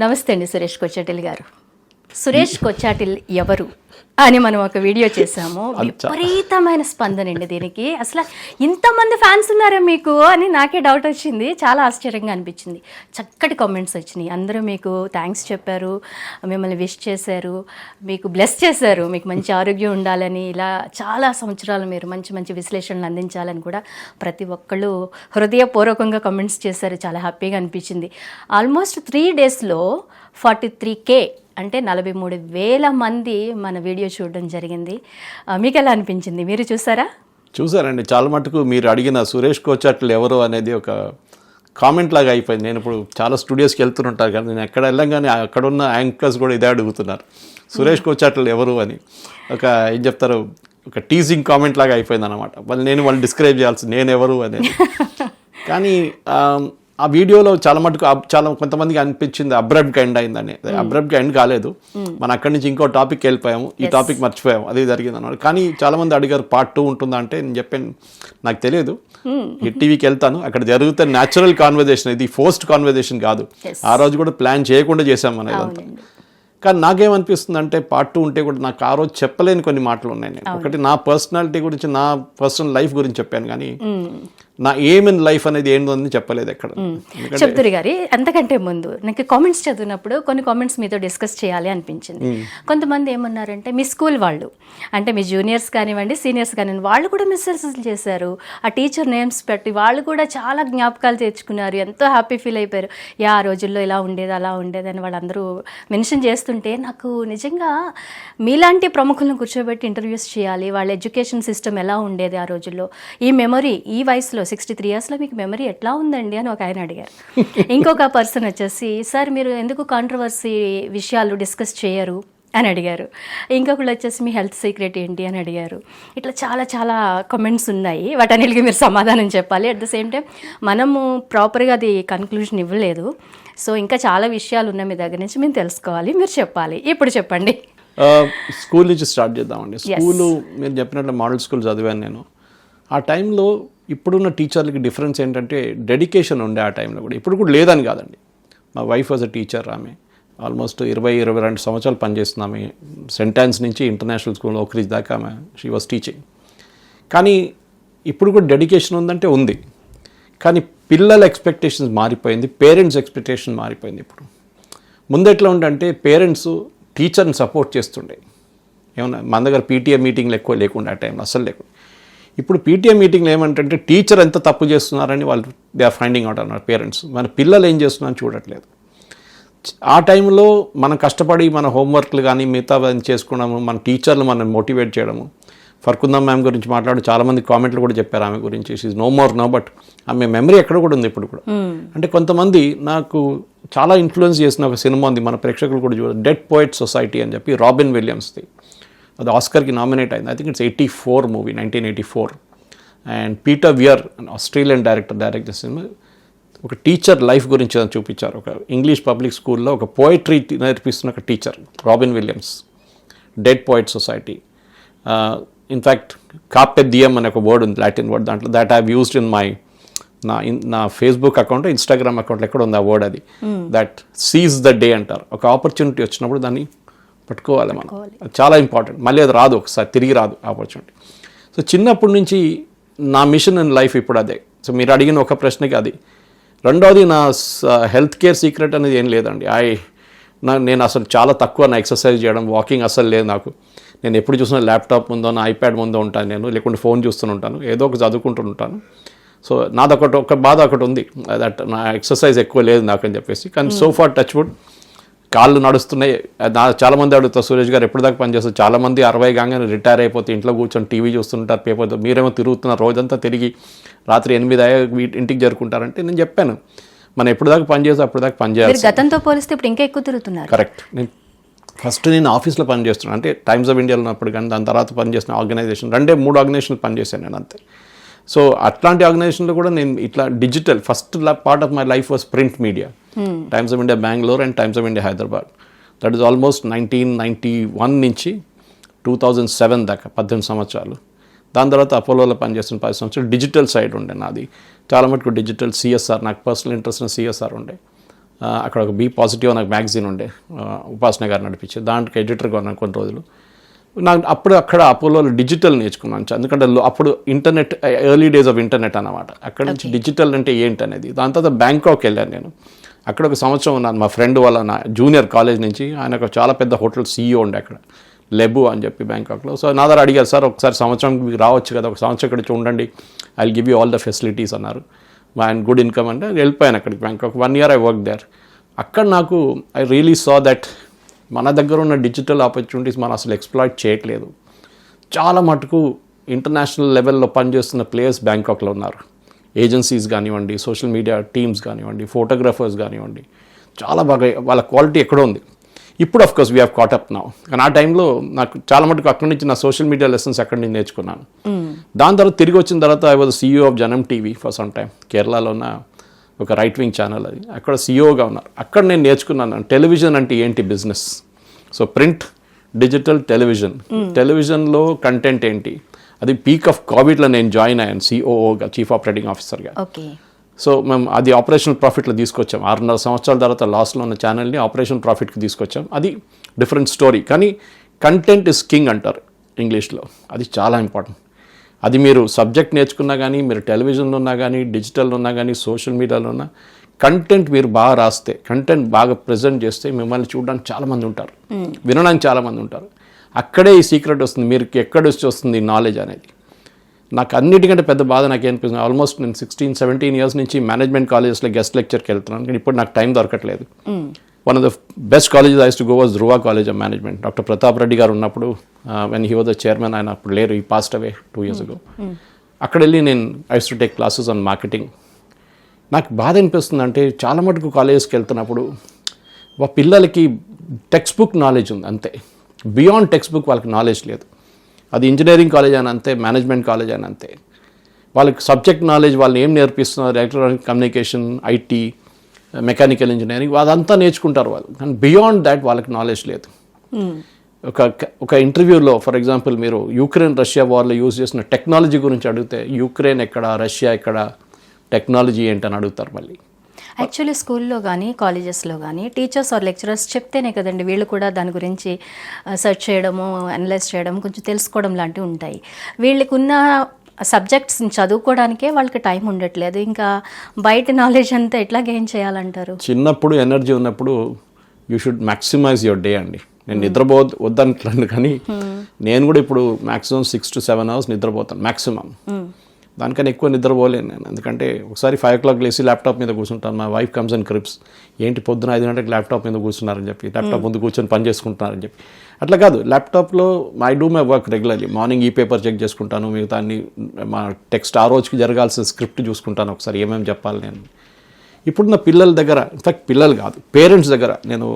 నమస్తే అండి సురేష్ కొచ్చాటిల్ గారు. సురేష్ కొచ్చాటిల్ ఎవరు అని మనం ఒక వీడియో చేసాము. విపరీతమైన స్పందన అండి దీనికి. అసలు ఇంతమంది ఫ్యాన్స్ ఉన్నారా మీకు అని నాకే డౌట్ వచ్చింది. చాలా ఆశ్చర్యంగా అనిపించింది. చక్కటి కామెంట్స్ వచ్చినాయి. అందరూ మీకు థ్యాంక్స్ చెప్పారు, మిమ్మల్ని విష్ చేశారు, మీకు బ్లెస్ చేశారు, మీకు మంచి ఆరోగ్యం ఉండాలని, ఇలా చాలా సంవత్సరాలు మీరు మంచి మంచి విశ్లేషణలు అందించాలని కూడా ప్రతి ఒక్కళ్ళు హృదయపూర్వకంగా కామెంట్స్ చేశారు. చాలా హ్యాపీగా అనిపించింది. ఆల్మోస్ట్ 3 daysలో 43K అంటే 43,000 మంది మన వీడియో చూడడం జరిగింది. మీకు ఎలా అనిపించింది? మీరు చూసారండి. చాలా మటుకు మీరు అడిగిన సురేష్ కొచ్చాటిల్ ఎవరు అనేది ఒక కామెంట్ లాగా అయిపోయింది. నేను ఇప్పుడు చాలా స్టూడియోస్కి వెళ్తుంటాను కానీ నేను ఎక్కడ వెళ్ళంగానే అక్కడున్న యాంకర్స్ కూడా ఇదే అడుగుతున్నారు, సురేష్ కొచ్చాటిల్ ఎవరు అని. ఏం చెప్తారు, ఒక టీజింగ్ కామెంట్ లాగా అయిపోయింది అనమాట. వాళ్ళు డిస్క్రైబ్ చేయాల్సి నేను ఎవరు అనేది. కానీ ఆ వీడియోలో చాలా మటుకు చాలా కొంతమందికి అనిపించింది అబ్రప్ట్గా ఎండ్ అయిందని. అబ్రప్ట్గా ఎండ్ కాలేదు, మనం అక్కడి నుంచి ఇంకో టాపిక్ వెళ్ళిపోయాము, ఈ టాపిక్ మర్చిపోయాము, అది జరిగింది అన్నమాట. కానీ చాలా మంది అడిగారు Part 2 ఉంటుందా అంటే నేను చెప్పాను నాకు తెలియదు, హిట్ టీవీకి వెళ్తాను, అక్కడ జరుగుతున్న న్యాచురల్ కాన్వర్జేషన్, ఇది ఫోర్స్డ్ కాన్వర్జేషన్ కాదు. ఆ రోజు కూడా ప్లాన్ చేయకుండా చేశాం మనం ఇదంతా. కానీ నాకేమనిపిస్తుంది అంటే Part 2 ఉంటే కూడా నాకు ఆ రోజు చెప్పలేని కొన్ని మాటలు ఉన్నాయి. నేను ఒకటి నా పర్సనాలిటీ గురించి, నా పర్సనల్ లైఫ్ గురించి చెప్పాను, కానీ నా ఎయిమ్ ఇన్ లైఫ్ అనేది ఏంటని చెప్పలేదు ఎక్కడ. చెప్తురి గారి అంతకంటే ముందు నాకు కామెంట్స్ చదివినప్పుడు కొన్ని కామెంట్స్ మీతో డిస్కస్ చేయాలి అనిపించింది. కొంతమంది ఏమన్నారంటే మీ స్కూల్ వాళ్ళు, అంటే మీ జూనియర్స్ కానివ్వండి, సీనియర్స్ కానివ్వండి, వాళ్ళు కూడా మెసేజ్ చేశారు, ఆ టీచర్ నేమ్స్ పెట్టి వాళ్ళు కూడా చాలా జ్ఞాపకాలు తెచ్చుకున్నారు, ఎంతో హ్యాపీ ఫీల్ అయిపోయారు. ఆ రోజుల్లో ఇలా ఉండేది అలా ఉండేది అని వాళ్ళందరూ మెన్షన్ చేస్తుంటే నాకు నిజంగా మీలాంటి ప్రముఖులను కూర్చోబెట్టి ఇంటర్వ్యూస్ చేయాలి, వాళ్ళ ఎడ్యుకేషన్ సిస్టమ్ ఎలా ఉండేది ఆ రోజుల్లో, ఈ మెమరీ ఈ వయసులో 63 yearsలో మీకు మెమరీ ఎట్లా ఉందండి అని ఒక ఆయన అడిగారు. ఇంకొక పర్సన్ వచ్చేసి సార్ మీరు ఎందుకు కాంట్రవర్సీ విషయాలు డిస్కస్ చేయరు అని అడిగారు. ఇంకొకళ్ళు వచ్చేసి మీ హెల్త్ సీక్రెట్ ఏంటి అని అడిగారు. ఇట్లా చాలా చాలా కమెంట్స్ ఉన్నాయి, వాటన్నిటికీ మీరు సమాధానం చెప్పాలి. అట్ ద సేమ్ టైం మనము ప్రాపర్గా అది కన్క్లూజన్ ఇవ్వలేదు, సో ఇంకా చాలా విషయాలు ఉన్నాయి మీ దగ్గర నుంచి మేము తెలుసుకోవాలి, మీరు చెప్పాలి. ఇప్పుడు చెప్పండి. స్కూల్ నుంచి స్టార్ట్ చేద్దామండి. స్కూలు మీరు చెప్పినట్లు మోడల్ స్కూల్ చదివాను నేను. ఆ టైంలో ఇప్పుడున్న టీచర్లకి డిఫరెన్స్ ఏంటంటే డెడికేషన్ ఉండే ఆ టైంలో కూడా. ఇప్పుడు కూడా లేదని కాదండి. మా వైఫ్ వాజ్ అ టీచర్, ఆమె ఆల్మోస్ట్ 20-22 సంవత్సరాలు పనిచేస్తుంది. ఆమె సెంటాన్స్ నుంచి ఇంటర్నేషనల్ స్కూల్ ఓక్రిజ్ దాకా ఆమె షీ వాజ్ టీచింగ్. కానీ ఇప్పుడు కూడా డెడికేషన్ ఉందంటే ఉంది, కానీ పిల్లల ఎక్స్పెక్టేషన్స్ మారిపోయింది, పేరెంట్స్ ఎక్స్పెక్టేషన్ మారిపోయింది. ఇప్పుడు ముందు ఎట్లా ఉండంటే పేరెంట్స్ టీచర్ని సపోర్ట్ చేస్తుండే, ఏమన్నా మన దగ్గర PTA మీటింగ్లు ఎక్కువ లేకుండా ఆ టైంలో అస్సలు లేకుండా. ఇప్పుడు PTA మీటింగ్లు ఏమంటే టీచర్ ఎంత తప్పు చేస్తున్నారని వాళ్ళు దే ఆర్ ఫైండింగ్ అవుట్ అన్నారు పేరెంట్స్. మన పిల్లలు ఏం చేస్తున్నారని చూడట్లేదు. ఆ టైంలో మనం కష్టపడి మన హోంవర్క్లు కానీ మిగతా చేసుకున్నాము, మన టీచర్లు మనం మోటివేట్ చేయడము. ఫర్కుందా మ్యామ్ గురించి మాట్లాడు చాలామంది కామెంట్లు కూడా చెప్పారు ఆమె గురించి, she no more no, but ఆమె మెమరీ ఎక్కడ కూడా ఉంది ఇప్పుడు కూడా. అంటే కొంతమంది నాకు చాలా ఇన్ఫ్లుయెన్స్ చేసిన ఒక సినిమా ఉంది, మన ప్రేక్షకులు కూడా చూడాలి, డెడ్ పోయిట్ సొసైటీ అని చెప్పి, రాబిన్ విలియమ్స్ది. అది ఆస్కర్కి నామినేట్ అయింది. I think it's 84 movie, 1984. And Peter Weir Australian direct చేసిన ఒక టీచర్ లైఫ్ గురించి చూపించారు. ఒక ఇంగ్లీష్ పబ్లిక్ స్కూల్లో ఒక పోయిట్రీ నేర్పిస్తున్న ఒక teacher, Robin Williams, dead poet society. In fact carpe diem అనే ఒక వర్డ్ ఉంది, లాటిన్ వర్డ్, దాంట్లో that I used in my నా ఫేస్బుక్ అకౌంట్, ఇన్స్టాగ్రామ్ అకౌంట్లో ఎక్కడ ఉంది ఆ వర్డ్, అది దట్ సీజ్ ద డే అంటారు. ఒక ఆపర్చునిటీ వచ్చినప్పుడు దాన్ని పట్టుకోవాలి మనం, చాలా ఇంపార్టెంట్. మళ్ళీ అది రాదు, ఒకసారి తిరిగి రాదు ఆపర్చునిటీ. సో చిన్నప్పటి నుంచి నా మిషన్ ఇన్ లైఫ్ ఇప్పుడు అదే. సో మీరు అడిగిన ఒక ప్రశ్నకి అది. రెండవది నా హెల్త్ కేర్ సీక్రెట్ అనేది ఏం లేదండి. నేను అసలు చాలా తక్కువ నా ఎక్సర్సైజ్ చేయడం, వాకింగ్ అసలు లేదు నాకు. నేను ఎప్పుడు చూసినా ల్యాప్టాప్ ముందో నా ఐప్యాడ్ ముందో ఉంటాను నేను, లేకుంటే ఫోన్ చూస్తూ ఉంటాను, ఏదో ఒక చదువుకుంటూ ఉంటాను. సో నాదొకటి ఒక బాధ ఒకటి ఉంది, దట్ నా ఎక్సర్సైజ్ ఎక్కువ లేదు నాకు అని చెప్పేసి. కానీ సోఫా టచ్ వుడ్ కాళ్ళు నడుస్తున్నాయి. చాలామంది అడుగుతారు సురేష్ గారు ఎప్పుడు దాకా పనిచేస్తారు, చాలామంది 60 కాగానే రిటైర్ అయిపోతే ఇంట్లో కూర్చొని టీవీ చూస్తుంటారు, పేపర్తో, మీరేమో తిరుగుతున్నారు రోజంతా తిరిగి రాత్రి 8 అయ్యాక ఇంటికి జరుపుకుంటారంటే నేను చెప్పాను మనం ఎప్పుడు దాకా పనిచేస్తే అప్పుడు దాకా పనిచేయాలి. గతంతో పోలిస్తే ఇప్పుడు ఇంకా ఎక్కువ తిరుగుతున్నారు. కరెక్ట్. నేను ఆఫీస్లో పనిచేస్తున్నాను, అంటే టైమ్స్ ఆఫ్ ఇండియాలో ఉన్నప్పుడు, కానీ దాని తర్వాత పనిచేసిన ఆర్గనైజేషన్ 2-3 ఆర్గనైజేషన్లు పనిచేశాను నేను అంతే. సో అట్లాంటి ఆర్గనైజేషన్లో కూడా నేను ఇట్లా digital, first part of my life was print media, times of India Bengaluru and times of India Hyderabad. That is almost 1991 నుంచి 2007 దాకా 18 సంవత్సరాలు. దాని తర్వాత అపోలోలో పనిచేస్తున్న 10 సంవత్సరాలు డిజిటల్ సైడ్ ఉండే నాది. చాలా మటుకు డిజిటల్ CSR, నాకు పర్సనల్ ఇంట్రెస్ట్ CSR ఉండే. అక్కడ ఒక బీ పాజిటివ్ నాకు మ్యాగజైన్ ఉండే, ఉపాసన గారు నడిపించే, దాంట్లో ఎడిటర్గా ఉన్నాను కొన్ని రోజులు. నాకు అప్పుడు అక్కడ అపోలోలో డిజిటల్ నేర్చుకున్నాను, ఎందుకంటే అప్పుడు internet, early days of internet అన్నమాట. అక్కడ నుంచి డిజిటల్ అంటే ఏంటి అనేది. దాని తర్వాత బ్యాంకాక్ వెళ్ళాను నేను. అక్కడ ఒక సంవత్సరం ఉన్నాను. మా ఫ్రెండ్ వాళ్ళ నా జూనియర్ కాలేజ్ నుంచి, ఆయన ఒక చాలా పెద్ద హోటల్ CEO ఉండే అక్కడ, లెబు అని చెప్పి బ్యాంకాక్లో. సో నా దగ్గర అడిగారు, సార్ ఒకసారి సంవత్సరం మీకు రావచ్చు కదా, ఒక సంవత్సరం ఇక్కడ చూడండి, I give you all the facilities అన్నారు. అండ్ గుడ్ ఇన్కమ్ అంటే వెళ్ళిపోయాను అక్కడికి Bangkok. 1 year I work there. అక్కడ నాకు ఐ రియలీ సా దట్ మన దగ్గర ఉన్న డిజిటల్ ఆపర్చునిటీస్ మనం అసలు ఎక్స్ప్లాయిట్ చేయట్లేదు. చాలా మటుకు ఇంటర్నేషనల్ లెవెల్లో పనిచేస్తున్న ప్లేయర్స్ బ్యాంకాక్లో ఉన్నారు. ఏజెన్సీస్ కానివ్వండి, సోషల్ మీడియా టీమ్స్ కానివ్వండి, ఫోటోగ్రాఫర్స్ కానివ్వండి, చాలా బాగా వాళ్ళ క్వాలిటీ ఎక్కడో ఉంది. ఇప్పుడు of course we have caught up now. కానీ ఆ టైంలో నాకు చాలా మటుకు అక్కడి నుంచి నా సోషల్ మీడియా లెసన్స్ అక్కడి నుంచి నేర్చుకున్నాను. దాని తర్వాత తిరిగి వచ్చిన తర్వాత ఐ వాజ్ CEO ఆఫ్ జనం టీవీ ఫర్ సమ్ టైమ్. కేరళలో ఉన్న ఒక రైట్ వింగ్ ఛానల్, అది అక్కడ CEOగా ఉన్నారు. అక్కడ నేను నేర్చుకున్నాను టెలివిజన్ అంటే ఏంటి business. So print, digital, television. టెలివిజన్లో కంటెంట్ ఏంటి, అది పీక్ ఆఫ్ కోవిడ్లో నేను జాయిన్ అయ్యాను COOగా, చీఫ్ ఆపరేటింగ్ ఆఫీసర్గా. సో మేము అది ఆపరేషనల్ ప్రాఫిట్లో తీసుకొచ్చాం. 6.5 సంవత్సరాల తర్వాత లాస్ట్లో ఉన్న ఛానల్ని ఆపరేషనల్ ప్రాఫిట్కి తీసుకొచ్చాం. అది డిఫరెంట్ స్టోరీ. కానీ కంటెంట్ ఇస్ కింగ్ అంటారు ఇంగ్లీష్లో. అది చాలా ఇంపార్టెంట్. అది మీరు సబ్జెక్ట్ నేర్చుకున్నా కానీ, మీరు టెలివిజన్లో ఉన్నా కానీ, డిజిటల్లో ఉన్నా కానీ, సోషల్ మీడియాలో ఉన్నా, కంటెంట్ మీరు బాగా రాస్తే, కంటెంట్ బాగా ప్రజెంట్ చేస్తే మిమ్మల్ని చూడడానికి చాలామంది ఉంటారు, వినడానికి చాలామంది ఉంటారు. అక్కడే ఈ సీక్రెట్ వస్తుంది, మీరు ఎక్కడ వచ్చి వస్తుంది ఈ నాలెడ్జ్ అనేది. నాకు అన్నిటికంటే పెద్ద బాధ నాకు అనిపిస్తుంది, ఆల్మోస్ట్ నేను 16-17 years నుంచి మేనేజ్మెంట్ కాలేజెస్లో గెస్ట్ లెక్చర్కి వెళ్తున్నాను, కానీ ఇప్పుడు నాకు టైం దొరకట్లేదు. One of the best colleges I use to go was Dhruva college of management. Doctor Pratap Reddy గారు ఉన్నప్పుడు, when he was the chairman, ఆయన అప్పుడు లేరు, ఈ పాస్ట్ అవే 2 years ago. అక్కడ వెళ్ళి నేను I use to take classes on marketing. నాకు బాధ అనిపిస్తుంది అంటే, చాలా మటుకు కాలేజెస్కి వెళ్తున్నప్పుడు పిల్లలకి టెక్స్ట్ బుక్ నాలెడ్జ్ ఉంది అంతే, బియాండ్ టెక్స్ట్ బుక్ వాళ్ళకి నాలెడ్జ్ లేదు. అది ఇంజనీరింగ్ కాలేజ్ అని అంతే, మేనేజ్మెంట్ కాలేజ్ అని అంతే. వాళ్ళకి సబ్జెక్ట్ నాలెడ్జ్ వాళ్ళు ఏం నేర్పిస్తున్నారు, electronic communication, IT, mechanical engineering, అదంతా నేర్చుకుంటారు వాళ్ళు, కానీ బియాండ్ దాట్ వాళ్ళకి నాలెడ్జ్ లేదు. ఒక ఇంటర్వ్యూలో ఫర్ ఎగ్జాంపుల్ మీరు యుక్రెయిన్ రష్యా వార్లో యూజ్ చేసిన టెక్నాలజీ గురించి అడిగితే, యుక్రెయిన్ ఎక్కడ, రష్యా ఎక్కడ, టెక్నాలజీ ఏంటని అడుగుతారు మళ్ళీ. యాక్చువల్లీ స్కూల్లో కానీ, కాలేజెస్లో కానీ టీచర్స్ ఆర్ లెక్చరర్స్ చెప్తేనే కదండి వీళ్ళు కూడా దాని గురించి సెర్చ్ చేయడము, అనలైజ్ చేయడం, కొంచెం తెలుసుకోవడం లాంటివి ఉంటాయి. వీళ్ళకి ఉన్న సబ్జెక్ట్స్ని చదువుకోవడానికే వాళ్ళకి టైం ఉండట్లేదు, ఇంకా బయట నాలెడ్జ్ అంతా ఎట్లా గెయిన్ చేయాలంటారు? చిన్నప్పుడు ఎనర్జీ ఉన్నప్పుడు you should maximise your day అండి. నేను వద్దంటాను, కానీ నేను కూడా ఇప్పుడు మ్యాక్సిమం 6 to 7 hours నిద్రపోతాను మ్యాక్సిమం. దానికన్నా ఎక్కువ నిద్రపోలేను నేను, ఎందుకంటే ఒకసారి 5 o'clock లేసి ల్యాప్టాప్ మీద కూర్చుంటాను. మా వైఫ్ కమ్స్ అండ్ క్రిప్స్, ఏంటి పొద్దున 5 గంటలకు ల్యాప్టాప్ మీద కూర్చున్నారని చెప్పి, ల్యాప్టాప్ ముందు కూర్చొని పని చేసుకుంటున్నారని చెప్పి. అట్లా కాదు, ల్యాప్టాప్లో I do my work regularly. Morning ఈ పేపర్ చెక్ చేసుకుంటాను, మిగతా అన్ని మా టెక్స్ట్ ఆ రోజుకి జరగాల్సిన స్క్రిప్ట్ చూసుకుంటాను, ఒకసారి ఏమేమి చెప్పాలి నేను. ఇప్పుడున్న పిల్లల దగ్గర, ఇన్ఫాక్ట్ పిల్లలు కాదు పేరెంట్స్ దగ్గర, నేను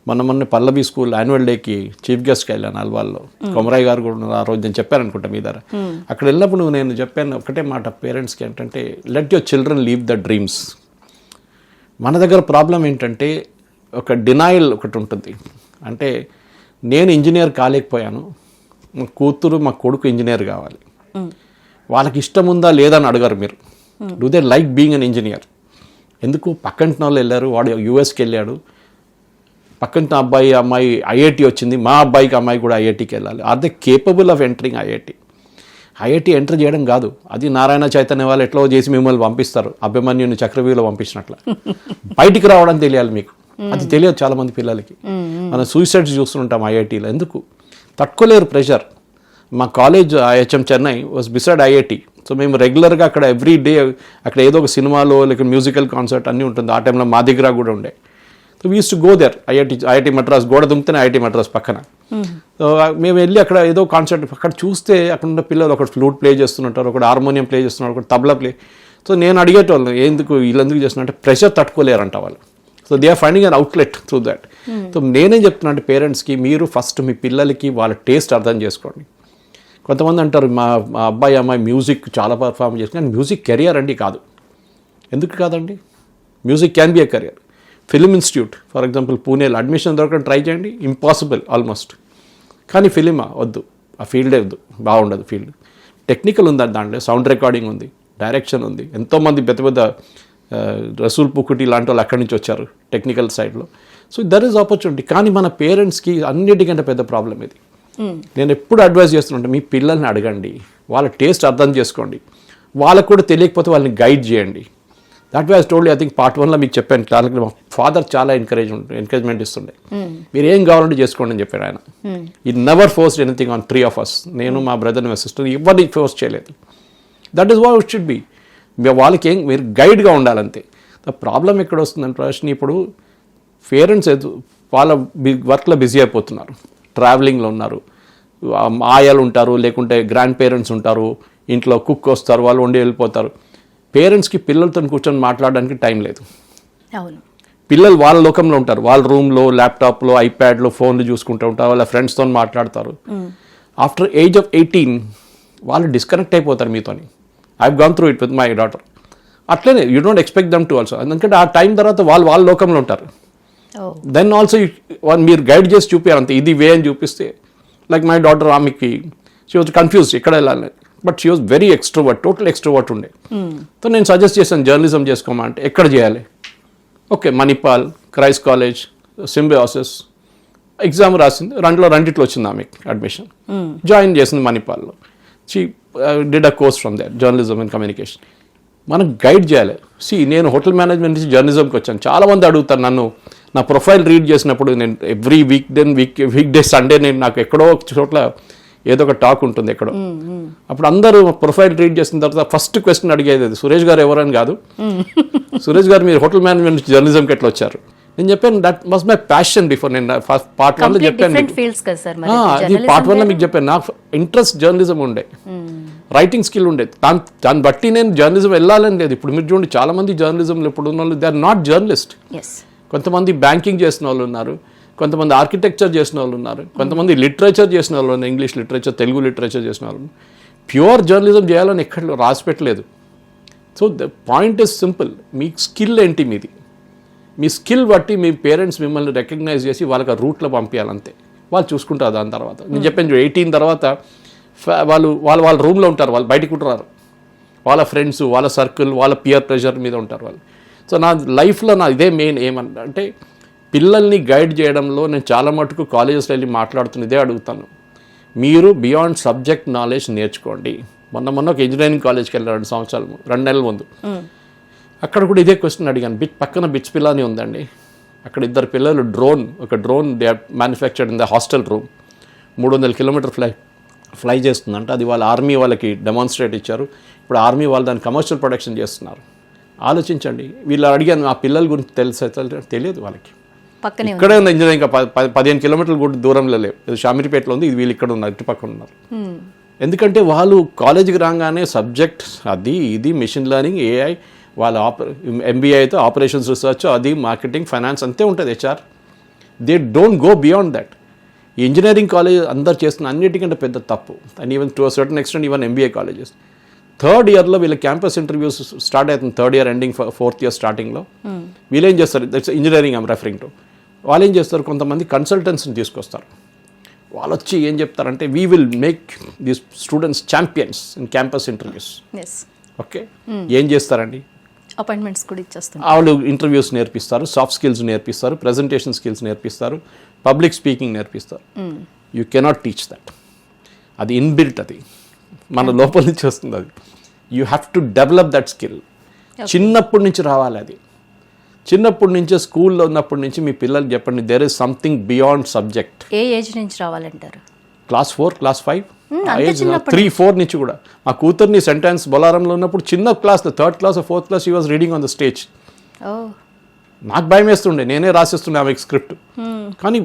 మొన్న పల్లవి స్కూల్ యాన్యువల్ డేకి చీఫ్ గెస్ట్కి వెళ్ళాను అల్వాల్లో. కొమరాయ్ గారు కూడా ఆ రోజు నేను చెప్పాను అనుకుంటా మీ దగ్గర. అక్కడ వెళ్ళినప్పుడు నేను చెప్పాను ఒకటే మాట పేరెంట్స్కి, ఏంటంటే let your children leave the dreams. మన దగ్గర ప్రాబ్లం ఏంటంటే ఒక డినాయల్ ఒకటి ఉంటుంది. అంటే నేను ఇంజనీర్ కాలేకపోయాను, మా కూతురు మా కొడుకు ఇంజనీర్ కావాలి. వాళ్ళకి ఇష్టం ఉందా లేదా అని అడగారు మీరు. Do they like being an engineer? ఎందుకు పక్కంటి వాళ్ళు వెళ్ళారు, వాడు USకి వెళ్ళాడు, పక్కంటి అమ్మాయి IIT వచ్చింది, మా అబ్బాయికి అమ్మాయి కూడా IITకి వెళ్ళాలి. Are they capable of entering IIT enter చేయడం కాదు, అది నారాయణ చైతన్య వాళ్ళు ఎట్లా చేసి మిమ్మల్ని పంపిస్తారు, అభిమన్యుని చక్రవ్యూహలో పంపించినట్ల. బయటికి రావడం తెలియాలి మీకు, అది తెలియదు చాలామంది పిల్లలకి. మనం సూసైడ్స్ చూస్తుంటాం IITలో, ఎందుకు తట్టుకోలేరు ప్రెషర్. మా college IHM Chennai was beside IIT. So మేము రెగ్యులర్గా అక్కడ ఎవ్రీ డే అక్కడ ఏదో ఒక సినిమాలో లేక మ్యూజికల్ కాన్సర్ట్ అన్నీ ఉంటుంది. ఆ టైంలో మా దగ్గర కూడా ఉండే. So we use to go there. IIT Madras గోడ దుంకితేనే IIT మద్రాస్ పక్కన. సో మేము వెళ్ళి అక్కడ ఏదో కాన్సర్ట్ అక్కడ చూస్తే అక్కడ ఉన్న పిల్లలు ఒకటి ఫ్లూట్ ప్లే చేస్తుంటారు, ఒకటి హార్మోనియం ప్లే చేస్తున్నారు, ఒకటి తబలా ప్లే. సో నేను అడిగేటోళ్ళు ఎందుకు వీళ్ళెందుకు చేస్తున్నారంటే ప్రెషర్ తట్టుకోలేరంట వాళ్ళు. So they are finding an outlet through that. సో నేనేం చెప్తున్నా అంటే పేరెంట్స్కి, మీరు ఫస్ట్ మీ పిల్లలకి వాళ్ళ టేస్ట్ అర్థం చేసుకోండి. కొంతమంది అంటారు మా అమ్మాయి మ్యూజిక్ చాలా పర్ఫార్మ్ చేస్తుంది, కానీ మ్యూజిక్ కెరియర్ అండి కాదు. ఎందుకు కాదండి? Music can be a career. Film institute for example పూణేలో అడ్మిషన్ దొరకడం ట్రై చేయండి, ఇంపాసిబుల్ ఆల్మోస్ట్. కానీ ఫిలిమా వద్దు, ఆ ఫీల్డే వద్దు, బాగుండదు ఫీల్డ్. టెక్నికల్ ఉంది దాంట్లో, సౌండ్ రికార్డింగ్ ఉంది, డైరెక్షన్ ఉంది, ఎంతోమంది పెద్ద పెద్ద రసూల్ పుకుటి లాంటి వాళ్ళు అక్కడి నుంచి వచ్చారు టెక్నికల్ సైడ్లో. So there is opportunity. కానీ మన పేరెంట్స్కి అన్నిటికంటే పెద్ద ప్రాబ్లం ఇది. నేను ఎప్పుడు అడ్వైస్ చేస్తుంటే మీ పిల్లల్ని అడగండి, వాళ్ళ టేస్ట్ అర్థం చేసుకోండి, వాళ్ళకు కూడా తెలియకపోతే వాళ్ళని గైడ్ చేయండి. That way I told I think part 1లో మీకు చెప్పాను. మా ఫాదర్ చాలా ఎంకరేజ్మెంట్ ఇస్తుండే, మీరు ఏం కావాలంటే చేసుకోండి అని చెప్పారు ఆయన. ఈ never forced anything on 3 of us. నేను, మా బ్రదర్, మా సిస్టర్ ఎవరిని ఫోర్స్ చేయలేదు. That is what it should be. వాళ్ళకి ఏం మీరు గైడ్గా ఉండాలంతే. ద ప్రాబ్లం ఎక్కడ వస్తుందంటే ప్రశ్న, ఇప్పుడు పేరెంట్స్ వాళ్ళ వర్క్లో బిజీ అయిపోతున్నారు, ట్రావెలింగ్లో ఉన్నారు, ఆయాలు ఉంటారు, లేకుంటే గ్రాండ్ పేరెంట్స్ ఉంటారు, ఇంట్లో కుక్ వస్తారు, వాళ్ళు వండి వెళ్ళిపోతారు. పేరెంట్స్కి పిల్లలతో కూర్చొని మాట్లాడడానికి టైం లేదు. అవును, పిల్లలు వాళ్ళ లోకంలో ఉంటారు, వాళ్ళ రూమ్లో ల్యాప్టాప్లో ఐప్యాడ్లో ఫోన్లు చూసుకుంటూ ఉంటారు, వాళ్ళ ఫ్రెండ్స్తో మాట్లాడతారు. ఆఫ్టర్ ఏజ్ ఆఫ్ 18 వాళ్ళు డిస్కనెక్ట్ అయిపోతారు మీతోని. I have gone through it with my daughter. అట్లనే you don't expect them to also. ఎందుకంటే ఆ టైం తర్వాత వాళ్ళ లోకంలో ఉంటారు. దెన్ ఆల్సో మీరు గైడ్ చేసి చూపించారు అంతే, ఇది వే అని చూపిస్తే. లైక్ మై డాటర్, ఆమెకి షీ వాజ్ కన్ఫ్యూజ్ ఎక్కడ వెళ్ళాలి, but she was very extrovert, total extrovert ఉండే. సో నేను సజెస్ట్ చేశాను జర్నలిజం చేసుకోమంటే ఎక్కడ చేయాలి. Okay, Manipal, Christ college, Symbiosis. Exam రాసింది, రెండిట్లో వచ్చింది ఆమెకి అడ్మిషన్. జాయిన్ చేసింది మణిపాల్లో. She did a course from there, journalism and communication. మనం గైడ్ చేయాలి. నేను హోటల్ మేనేజ్మెంట్ నుంచి జర్నలిజంకి వచ్చాను. చాలామంది అడుగుతారు నన్ను, నా ప్రొఫైల్ రీడ్ చేసినప్పుడు నేను ఎవ్రీ వీక్ డే సండే నాకు ఎక్కడో ఒక చోట్ల ఏదో ఒక టాక్ ఉంటుంది ఎక్కడో. అప్పుడు అందరూ ప్రొఫైల్ రీడ్ చేసిన తర్వాత ఫస్ట్ క్వశ్చన్ అడిగేది అది, సురేష్ గారు ఎవరని కాదు, సురేష్ గారు మీరు హోటల్ మేనేజ్మెంట్ నుంచి జర్నలిజంకి ఎట్లా వచ్చారు. నేను చెప్పాను that was my passion before. నేను పార్ట్ 1లో చెప్పాను, అది పార్ట్ 1లో మీకు చెప్పాను. నాకు ఇంట్రెస్ట్ జర్నలిజం ఉండే, రైటింగ్ స్కిల్ ఉండేది. దాన్ని బట్టి నేను జర్నలిజం వెళ్ళాలని లేదు. ఇప్పుడు మీరు చూడండి, చాలా మంది జర్నలిజంలో ఇప్పుడు ఉన్న వాళ్ళు దే ఆర్ నాట్ జర్నలిస్ట్. కొంతమంది బ్యాంకింగ్ చేసిన వాళ్ళు ఉన్నారు, కొంతమంది ఆర్కిటెక్చర్ చేసిన వాళ్ళు ఉన్నారు, కొంతమంది లిటరేచర్ చేసిన వాళ్ళు ఉన్నారు, ఇంగ్లీష్ లిటరేచర్, తెలుగు లిటరేచర్ చేసిన వాళ్ళు. ప్యూర్ జర్నలిజం చేయాలని ఎక్కడ రాసి పెట్టలేదు. So the point is simple, me skill ఏంటి మీది, మీ స్కిల్ బట్టి మీ పేరెంట్స్ మిమ్మల్ని రికగ్నైజ్ చేసి వాళ్ళకి ఆ రూట్లో పంపించాలంతే. వాళ్ళు చూసుకుంటారు. దాని తర్వాత నేను చెప్పాను 18 తర్వాత వాళ్ళ రూమ్లో ఉంటారు, వాళ్ళు బయటకు ఉంటారు. వాళ్ళ ఫ్రెండ్స్, వాళ్ళ సర్కిల్, వాళ్ళ పియర్ ప్రెషర్ మీద ఉంటారు వాళ్ళు. సో నా లైఫ్లో నా ఇదే మెయిన్ ఏమంటే, పిల్లల్ని గైడ్ చేయడంలో నేను చాలా మటుకు కాలేజెస్లో వెళ్ళి మాట్లాడుతున్న ఇదే అడుగుతాను, మీరు బియాండ్ సబ్జెక్ట్ నాలెడ్జ్ నేర్చుకోండి. మొన్న ఒక ఇంజనీరింగ్ కాలేజ్కి వెళ్ళాను 2 నెలల ముందు. అక్కడ కూడా ఇదే క్వశ్చన్ అడిగాను. పక్కన బిచ్ పిల్లని ఉందండి, అక్కడ 2 పిల్లలు ఒక drone they are manufactured in the hostel room. 300 kilometre fly చేస్తుందంట. అది వాళ్ళ ఆర్మీ వాళ్ళకి డెమాన్స్ట్రేట్ ఇచ్చారు. ఇప్పుడు ఆర్మీ వాళ్ళు దాన్ని కమర్షియల్ ప్రొడక్షన్ చేస్తున్నారు. ఆలోచించండి. వీళ్ళు అడిగాను, ఆ పిల్లల గురించి తెలియదు వాళ్ళకి. ఇక్కడే ఉంది ఇంజనీరింగ్, 15 కిలోమీటర్ల కూడా దూరంలో లేవు. ఇది షామీర్పేటలో ఉంది, ఇది వీళ్ళు ఇక్కడ ఉన్నారు, ఇటు పక్కన ఉన్నారు. ఎందుకంటే వాళ్ళు కాలేజీకి రాగానే సబ్జెక్ట్ అది ఇది మిషన్ లెర్నింగ్, ఏఐ, వాళ్ళ ఎంబీఏ అయితే ఆపరేషన్స్ రీసెర్చ్, అది మార్కెటింగ్, ఫైనాన్స్ అంతే ఉంటుంది, HR. They don't go beyond that. ఈ ఇంజనీరింగ్ కాలేజ్ అందరు చేస్తున్న అన్నిటికంటే పెద్ద తప్పు. And even to certain extent even MBA colleges. 3rd ఇయర్లో వీళ్ళ క్యాంపస్ ఇంటర్వ్యూస్ స్టార్ట్ అవుతుంది, 3rd year ending 4th year స్టార్టింగ్లో. వీళ్ళేం చేస్తారు, that's engineering I'm referring to. వాళ్ళు ఏం చేస్తారు, కొంతమంది కన్సల్టెంట్స్ని తీసుకొస్తారు. వాళ్ళు వచ్చి ఏం చెప్తారంటే, we will make these students champions in campus interviews. Okay, ఏం చేస్తారండి, అపాయింట్మెంట్స్ కూడా ఇచ్చేస్తారు. వాళ్ళు ఇంటర్వ్యూస్ నేర్పిస్తారు, సాఫ్ట్ స్కిల్స్ నేర్పిస్తారు, ప్రెజెంటేషన్ స్కిల్స్ నేర్పిస్తారు, పబ్లిక్ స్పీకింగ్ నేర్పిస్తారు. You cannot teach that. అది ఇన్బిల్ట్, అది మన లోపల నుంచి వస్తుంది. అది you have to develop that skill. చిన్నప్పటి నుంచి రావాలి అది. చిన్నప్పటి నుంచే స్కూల్లో ఉన్నప్పటి నుంచి మీ పిల్లలకి చెప్పండి, there is something beyond subject. ఏ ఏజ్ నుంచి రావాలంటారు? క్లాస్ 4, క్లాస్ 5, 3-4 నుంచి కూడా. మా కూతుర్ని సెంటెన్స్ బొలారంలో ఉన్నప్పుడు చిన్న class, 3rd class 4th class she was reading on the stage. నాకు భయం వేస్తుండే, నేనే రాసిస్తుండే ఆమెకి స్క్రిప్ట్. కానీ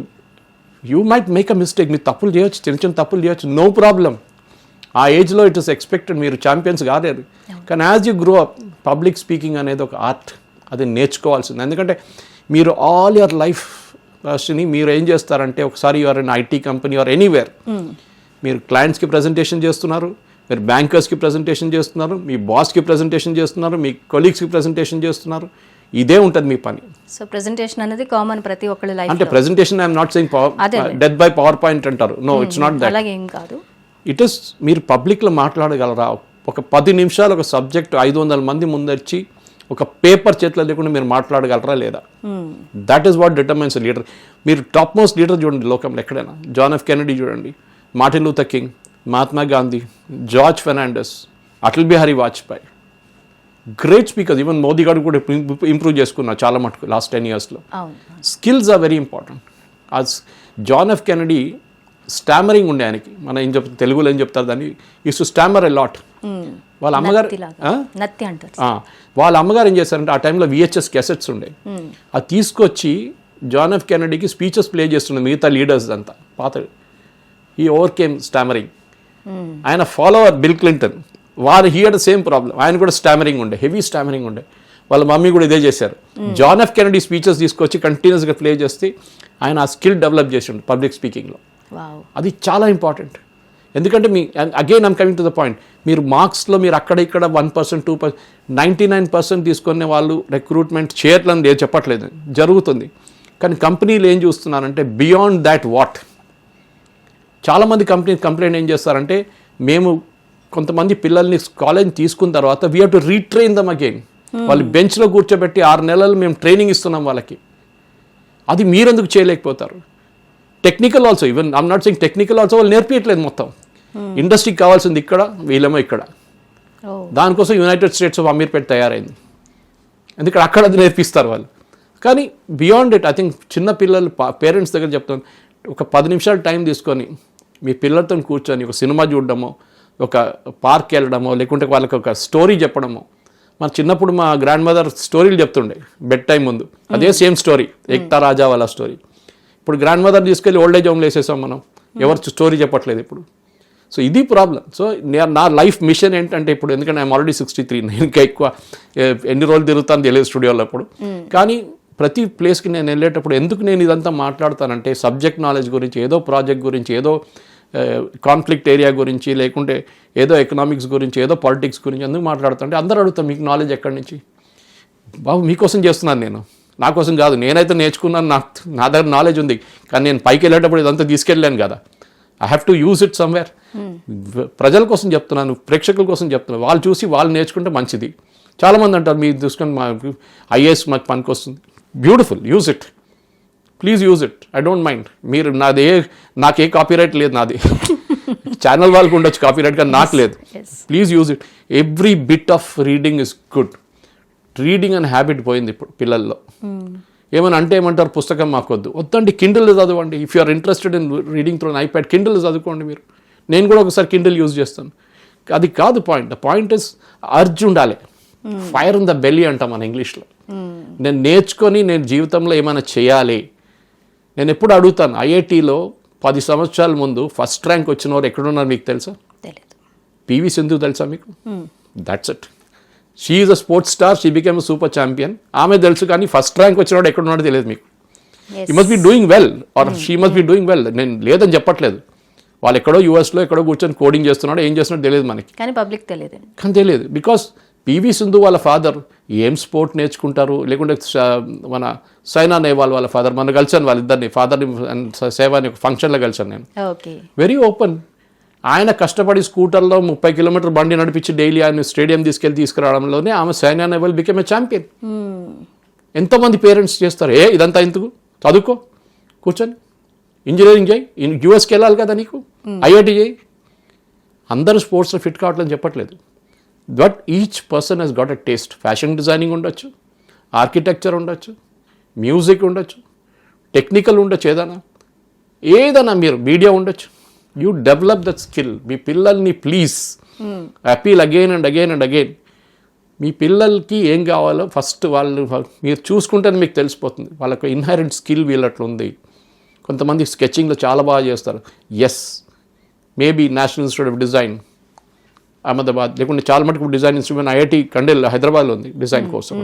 you might make a mistake, మీరు తప్పులు చేయొచ్చు, చిన్న చిన్న తప్పులు చేయొచ్చు, నో ప్రాబ్లం. ఆ ఏజ్లో ఇట్ ఇస్ ఎక్స్పెక్టెడ్, మీరు ఛాంపియన్స్ కాలేరు. కానీ as you grow up, public speaking అనేది ఒక ఆర్ట్, అది నేర్చుకోవాల్సింది. ఎందుకంటే మీరు ఆల్ యువర్ లైఫ్ మీరు ఏం చేస్తారంటే, ఒకసారి you're in IT company or anywhere, మీరు క్లయింట్స్కి ప్రజెంటేషన్ చేస్తున్నారు, మీరు బ్యాంకర్స్కి ప్రజెంటేషన్ చేస్తున్నారు, మీ బాస్కి ప్రజెంటేషన్ చేస్తున్నారు, మీ కొలీగ్స్కి ప్రజెంటేషన్ చేస్తున్నారు. ఇదే ఉంటుంది మీ పని. సో ప్రెజెంటేషన్ అనేది కామన్ ప్రతి ఒక్కళ్ళ లైఫ్. అంటే presentation I'm not saying death by power point అంటారు, నో, ఇట్స్ నాట్ దట్. అలాగే ఏం కాదు. ఇట్ ఇస్, మీరు పబ్లిక్లో మాట్లాడగలరా, ఒక 10 నిమిషాలు ఒక సబ్జెక్ట్ 500 మంది ముందొచ్చి ఒక పేపర్ చేతిలో లేకుండా మీరు మాట్లాడగలరా లేదా? That is what determines leader. మీరు టాప్ మోస్ట్ లీడర్ చూడండి లోకంలో ఎక్కడైనా, జాన్ ఎఫ్ కెనడీ చూడండి, Martin Luther King, Mahatma Gandhi, George Fernandes, Atal Bihari Vajpayee, great speakers. Even Modi garu కూడా ఇంప్రూవ్ చేసుకున్నారు చాలా మటుకు లాస్ట్ 10 yearsలో. Skills are very important. John F Kennedy stammering ఉండే ఆయనకి, మన ఏం చెప్తారు తెలుగులో ఏం చెప్తారు దాన్ని, use to stammer a lot. వాళ్ళ అమ్మగారు ఏం చేశారంటే ఆ టైంలో VHS క్యాసెట్స్ ఉండే, అది తీసుకొచ్చి జాన్ ఎఫ్ కెనడీకి స్పీచెస్ ప్లే చేస్తుండే మిగతా లీడర్స్ అంతా పాత. ఈ ఓవర్కేమ్ స్టామరింగ్. ఆయన follower Bill Clinton, he had same problem, ఆయన కూడా స్టామరింగ్ ఉండే, హెవీ స్టామరింగ్ ఉండే. వాళ్ళ మమ్మీ కూడా ఇదే చేశారు. జాన్ ఎఫ్ కెనడీ స్పీచెస్ తీసుకొచ్చి కంటిన్యూస్గా ప్లే చేస్తే ఆయన ఆ స్కిల్ డెవలప్ చేసిండు పబ్లిక్ స్పీకింగ్లో. అది చాలా ఇంపార్టెంట్. ఎందుకంటే again I'm coming to the point, మీరు మార్క్స్లో మీరు అక్కడ ఇక్కడ 1%, 2%, 99% తీసుకునే వాళ్ళు రిక్రూట్మెంట్ చేయట్లని నేను చెప్పట్లేదు, జరుగుతుంది. కానీ కంపెనీలు ఏం చూస్తున్నారంటే బియాండ్ దాట్ వాట్. చాలామంది కంప్లైంట్ ఏం చేస్తారంటే, మేము కొంతమంది పిల్లల్ని కాలేజ్ తీసుకున్న తర్వాత we have to retrain dum again. వాళ్ళు బెంచ్లో కూర్చోబెట్టి 6 నెలలు మేము ట్రైనింగ్ ఇస్తున్నాం వాళ్ళకి. అది మీరెందుకు చేయలేకపోతారు? Technical also, even I'm not saying technical also వాళ్ళు నేర్పించట్లేదు మొత్తం. ఇండస్ట్రీకి కావాల్సింది ఇక్కడ, వీళ్ళేమో ఇక్కడ. దానికోసం యునైటెడ్ స్టేట్స్ ఆఫ్ అమీర్పేట్ తయారైంది, ఎందుకంటే అక్కడ అది నేర్పిస్తారు వాళ్ళు. కానీ బియాండ్ ఇట్ ఐ థింక్ చిన్న పిల్లలు పేరెంట్స్ దగ్గర చెప్తాను, ఒక 10 నిమిషాలు టైం తీసుకొని మీ పిల్లలతో కూర్చొని ఒక సినిమా చూడడమో, ఒక పార్క్ వెళ్ళడమో, లేకుంటే వాళ్ళకి ఒక స్టోరీ చెప్పడమో. మన చిన్నప్పుడు మా గ్రాండ్ మదర్ స్టోరీలు చెప్తుండే బెడ్ టైం ముందు, అదే సేమ్ స్టోరీ, ఏక్తా రాజా వాళ్ళ స్టోరీ. ఇప్పుడు గ్రాండ్ మదర్ తీసుకెళ్ళి ఓల్డ్ ఏజ్ హోమ్లో వేసేసాం మనం, ఎవరు స్టోరీ చెప్పట్లేదు ఇప్పుడు. సో ఇది ప్రాబ్లం. సో నా లైఫ్ మిషన్ ఏంటంటే ఇప్పుడు, ఎందుకంటే ఐఎమ్ ఆల్రెడీ 63, నేను ఇంకా ఎక్కువ ఎన్ని రోజులు తిరుగుతాను తెలియదు స్టూడియోలో అప్పుడు. కానీ ప్రతి ప్లేస్కి నేను వెళ్ళేటప్పుడు ఎందుకు నేను ఇదంతా మాట్లాడతానంటే, సబ్జెక్ట్ నాలెడ్జ్ గురించి, ఏదో ప్రాజెక్ట్ గురించి, ఏదో కాన్ఫ్లిక్ట్ ఏరియా గురించి, లేకుంటే ఏదో ఎకనామిక్స్ గురించి, ఏదో పాలిటిక్స్ గురించి ఎందుకు మాట్లాడుతుంటే అందరూ అడుగుతాం మీకు నాలెడ్జ్ ఎక్కడి నుంచి? బాబు మీకోసం చేస్తున్నాను నేను, నా కోసం కాదు. నేనైతే నేర్చుకున్నాను, నా దగ్గర నాలెడ్జ్ ఉంది, కానీ నేను పైకి వెళ్ళేటప్పుడు ఇదంతా తీసుకెళ్ళాను కదా. I have to use it somewhere. ప్రజల కోసం చెప్తున్నాను, ప్రేక్షకుల కోసం చెప్తున్నాను. వాళ్ళు చూసి వాళ్ళు నేర్చుకుంటే మంచిది. చాలామంది అంటారు మీరు చూసుకొని మా IAS మాకు పనికి వస్తుంది. Beautiful, use it, please use it, I don't mind. మీరు నాకే కాపీరైట్ లేదు, నాది ఛానల్ వాళ్ళకు ఉండొచ్చు కాపీరైట్, కానీ నాకు లేదు. Please use it. Every bit of reading is good. Reading అనే హ్యాబిట్ పోయింది ఇప్పుడు పిల్లల్లో. ఏమని అంటే ఏమంటారు, పుస్తకం మాకొద్దు. వద్దండి, కిండిల్ చదవండి. If you are interested in reading through iPad, Kindle చదువుకోండి మీరు. నేను కూడా ఒకసారి కిండిల్ యూజ్ చేస్తాను. అది కాదు point. The point is urge ఉండాలి, ఫైర్ ఇన్ ద బెల్లీ అంటాం మన ఇంగ్లీష్లో. నేను నేర్చుకొని నేను జీవితంలో ఏమైనా చేయాలి. నేను ఎప్పుడు అడుగుతాను, IITలో 10 సంవత్సరాల ముందు ఫస్ట్ ర్యాంక్ వచ్చిన వారు ఎక్కడున్నారు మీకు తెలుసా? PV సింధు తెలుసా మీకు? That's it. She is a sports star, she became super champion. ఆమె తెలుసు, కానీ ఫస్ట్ ర్యాంక్ వచ్చినవాడు ఎక్కడున్నాడో తెలియదు మీకు. You must be doing well or she must be doing well. నేను లేదని చెప్పట్లేదు, వాళ్ళు ఎక్కడో యూఎస్లో ఎక్కడో కూర్చొని కోడింగ్ చేస్తున్నాడు, ఏం చేస్తున్నాడో తెలియదు మనకి, కానీ పబ్లిక్ తెలియదు. కానీ తెలియదు బికాస్ PV సింధు వాళ్ళ ఫాదర్ ఏం స్పోర్ట్ నేర్చుకుంటారు, లేకుంటే మన సైనా నెహ్వాల్ వాళ్ళ ఫాదర్, మన కలిసాను వాళ్ళిద్దరిని, ఫాదర్ని సేవాని ఒక ఫంక్షన్లో కలిసాను నేను. Very open. ఆయన కష్టపడి స్కూటర్లో 30 కిలోమీటర్ బండి నడిపించి డైలీ ఆయన స్టేడియం తీసుకురావడంలోనే ఆమె Saina Nehwal became a champion. ఎంతోమంది పేరెంట్స్ చేస్తారు, ఇదంతా ఎందుకు, చదువుకో, కూర్చొని ఇంజనీరింగ్ చేయి, యూఎస్కి వెళ్ళాలి కదా నీకు, IIT చేయి. అందరూ స్పోర్ట్స్లో ఫిట్ కావట్లని చెప్పట్లేదు. But each person he's got a taste. Fashion designing ఉండొచ్చు, ఆర్కిటెక్చర్ ఉండొచ్చు, మ్యూజిక్ ఉండొచ్చు, టెక్నికల్ ఉండొచ్చు, ఏదైనా మీరు మీడియా ఉండొచ్చు. You develop that skill. మీ పిల్లల్ని please appeal again and again and again. మీ పిల్లలకి ఏం కావాలో ఫస్ట్ వాళ్ళు మీరు చూసుకుంటేనే మీకు తెలిసిపోతుంది. వాళ్ళకు ఇన్హెరెంట్ స్కిల్ వీళ్ళట్లు ఉంది. కొంతమంది స్కెచింగ్లో చాలా బాగా చేస్తారు. Yes, maybe National Institute of Design Ahmedabad, లేకుంటే చాలా మటుకు డిజైన్ ఇన్స్టిట్యూట్ IIT కండెల్ హైదరాబాద్లో ఉంది డిజైన్ కోసం.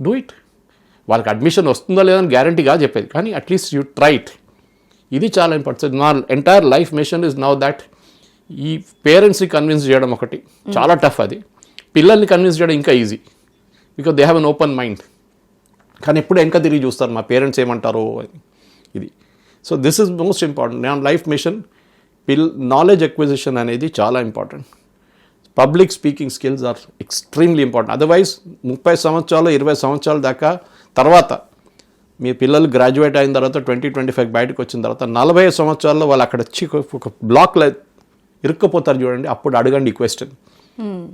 Do it. వాళ్ళకి అడ్మిషన్ వస్తుందో లేదని గ్యారంటీగా చెప్పేది, కానీ అట్లీస్ట్ యూ ట్రై ఇట్. ఇది చాలా ఇంపార్టెంట్. నా entire life mission is now that ఈ పేరెంట్స్ని కన్విన్స్ చేయడం ఒకటి చాలా టఫ్. అది పిల్లల్ని కన్విన్స్ చేయడం ఇంకా easy, because they have an open mind. కానీ ఎప్పుడు వెనక తిరిగి చూస్తారు మా పేరెంట్స్ ఏమంటారో అని. ఇది so this is most important. నా లైఫ్ మిషన్ నాలెడ్జ్ ఎక్విజిషన్ అనేది చాలా important. Public speaking skills are extremely important. Otherwise 30 సంవత్సరాలు 20 సంవత్సరాల దాకా తర్వాత మీ పిల్లలు గ్రాడ్యుయేట్ అయిన తర్వాత 20-25 బయటకు వచ్చిన తర్వాత 40 సంవత్సరాల్లో వాళ్ళు అక్కడ వచ్చి ఒక బ్లాక్లో ఇరుక్కపోతారు చూడండి. అప్పుడు అడగండి ఈ క్వశ్చన్,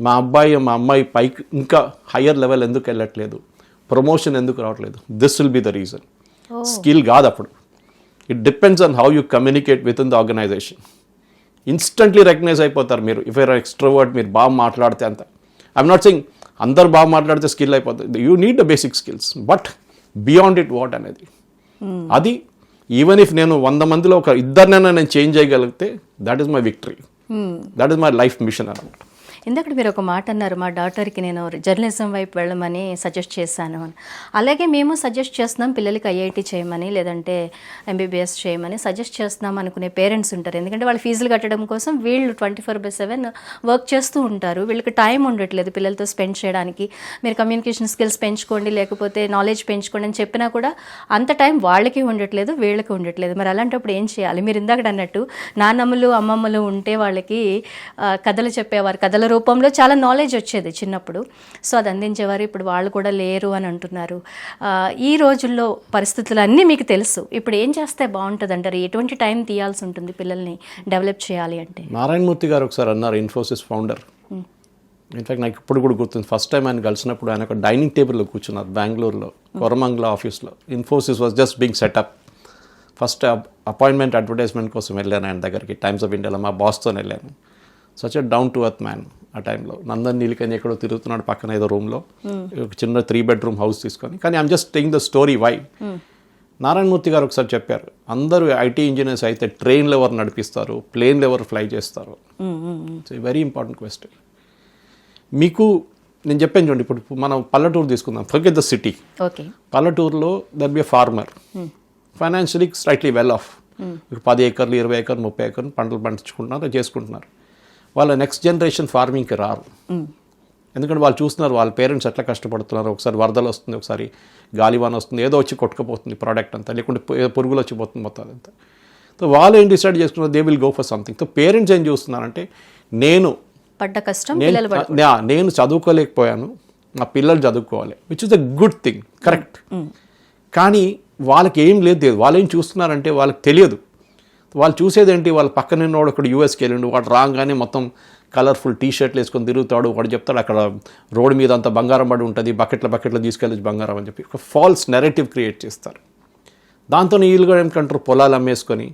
మా అబ్బాయి మా అమ్మాయి పైకి ఇంకా హయ్యర్ లెవెల్ ఎందుకు వెళ్ళట్లేదు, ప్రమోషన్ ఎందుకు రావట్లేదు? This will be the reason. Skill కాదు అప్పుడు. It depends on how you communicate with in the organisation. Instantly recognise అయిపోతారు మీరు. ఇఫ్ యూర్ ఎక్స్ట్రోవర్ట్, మీరు బాగా మాట్లాడితే అంత. ఐఎమ్ నాట్ సెయింగ్ అందరు బాగా మాట్లాడితే స్కిల్ అయిపోతుంది. You need the basic skills, but beyond it what అనేది అది. ఈవెన్ ఇఫ్ నేను 100 మందిలో ఒక ఇద్దరినైనా నేను చేంజ్ చేయగలిగితే that is my victory, that is my life mission అన్నమాట. ఇందాక మీరు ఒక మాట అన్నారు, మా డాటర్కి నేను జర్నలిజం వైపు వెళ్ళమని సజెస్ట్ చేశాను అని. అలాగే మేము సజెస్ట్ చేస్తున్నాం పిల్లలకి ఐఐటి చేయమని, లేదంటే ఎంబీబీఎస్ చేయమని సజెస్ట్ చేస్తున్నాం అనుకునే పేరెంట్స్ ఉంటారు. ఎందుకంటే వాళ్ళు ఫీజులు కట్టడం కోసం వీళ్ళు 24/7 వర్క్ చేస్తూ ఉంటారు. వీళ్ళకి టైం ఉండట్లేదు పిల్లలతో స్పెండ్ చేయడానికి. మీరు కమ్యూనికేషన్ స్కిల్స్ పెంచుకోండి, లేకపోతే నాలెడ్జ్ పెంచుకోండి అని చెప్పినా కూడా అంత టైం వాళ్ళకి ఉండట్లేదు, వీళ్ళకి ఉండట్లేదు. మరి అలాంటప్పుడు ఏం చేయాలి? మీరు ఇందాక అన్నట్టు నాన్నమ్మలు అమ్మమ్మలు ఉంటే వాళ్ళకి కథలు చెప్పేవారు, కథల రూపంలో చాలా నాలెడ్జ్ వచ్చేది చిన్నప్పుడు. సో అది అందించేవారు. ఇప్పుడు వాళ్ళు కూడా లేరు అని అంటున్నారు. ఈ రోజుల్లో పరిస్థితులు అన్నీ మీకు తెలుసు. ఇప్పుడు ఏం చేస్తే బాగుంటుంది అంటారు? ఎటువంటి టైం తీయాల్సి ఉంటుంది పిల్లల్ని డెవలప్ చేయాలి అంటే? నారాయణమూర్తి గారు ఒకసారి అన్నారు, ఇన్ఫోసిస్ ఫౌండర్. ఇన్ఫాక్ట్ నాకు ఇప్పుడు కూడా గుర్తుంది, ఫస్ట్ టైం ఆయన కలిసినప్పుడు ఆయన ఒక డైనింగ్ టేబుల్లో కూర్చున్నారు బెంగళూరులో, కొరమంగళ ఆఫీస్లో. Infosys was just being setup. First appointment advertisement కోసం వెళ్ళాను ఆయన దగ్గరికి, టైమ్స్ ఆఫ్ ఇండియాలో మా బాస్తో వెళ్ళాను. Such a down to earth man. ఆ టైంలో నందన్ నీలికని ఎక్కడో తిరుగుతున్నాడు పక్కన ఏదో రూమ్లో, ఒక చిన్న 3 bedroom హౌస్ తీసుకొని. కానీ I'm just taking the story why. Narayana Murthy garu ఒకసారి చెప్పారు, అందరూ ఐటీ ఇంజనీర్స్ అయితే ట్రైన్లు ఎవరు నడిపిస్తారు, ప్లేన్లు ఎవరు ఫ్లై చేస్తారు? It's very important question. మీకు నేను చెప్పాను చూడండి, ఇప్పుడు మనం పల్లెటూరు తీసుకుందాం, ఫర్గెట్ ద సిటీ. పల్లెటూరులో there be a farmer, financially slightly well off. 10 acres 20 acres 30 acres పంటలు పండించుకుంటున్నారు, చేసుకుంటున్నారు. వాళ్ళ నెక్స్ట్ జనరేషన్ ఫార్మింగ్కి రారు. ఎందుకంటే వాళ్ళు చూస్తున్నారు వాళ్ళ పేరెంట్స్ ఎట్లా కష్టపడుతున్నారు. ఒకసారి వరదలు వస్తుంది, ఒకసారి గాలివాన వస్తుంది, ఏదో వచ్చి కొట్టుకుపోతుంది ప్రోడక్ట్ అంతా, లేకుంటే పురుగులు వచ్చిపోతుంది మొత్తం అదంతా. సో వాళ్ళు ఏం డిసైడ్ చేసుకున్నారు, they will go for something. So parents ఏం చూస్తున్నారంటే, నేను చదువుకోలేకపోయాను, మా పిల్లలు చదువుకోవాలి, which is the good thing, correct. కానీ వాళ్ళకి ఏం లేదు, వాళ్ళు ఏం చూస్తున్నారంటే వాళ్ళకి తెలియదు. వాళ్ళు చూసేదేంటి, వాళ్ళ పక్కన ఉన్నవాడు ఒకడు యూఎస్కి వెళ్ళిండు, వాడు రాగానే మొత్తం కలర్ఫుల్ టీ-షర్ట్లు వేసుకొని తిరుగుతాడు, వాడు చెప్తాడు అక్కడ రోడ్డు మీద అంత బంగారం పడి ఉంటుంది, బకెట్లో తీసుకెళ్ళి బంగారం అని చెప్పి ఒక ఫాల్స్ నెరేటివ్ క్రియేట్ చేస్తారు. దాంతో వీళ్ళు కూడా ఏమిటంటారు, పొలాలు అమ్మేసుకొని,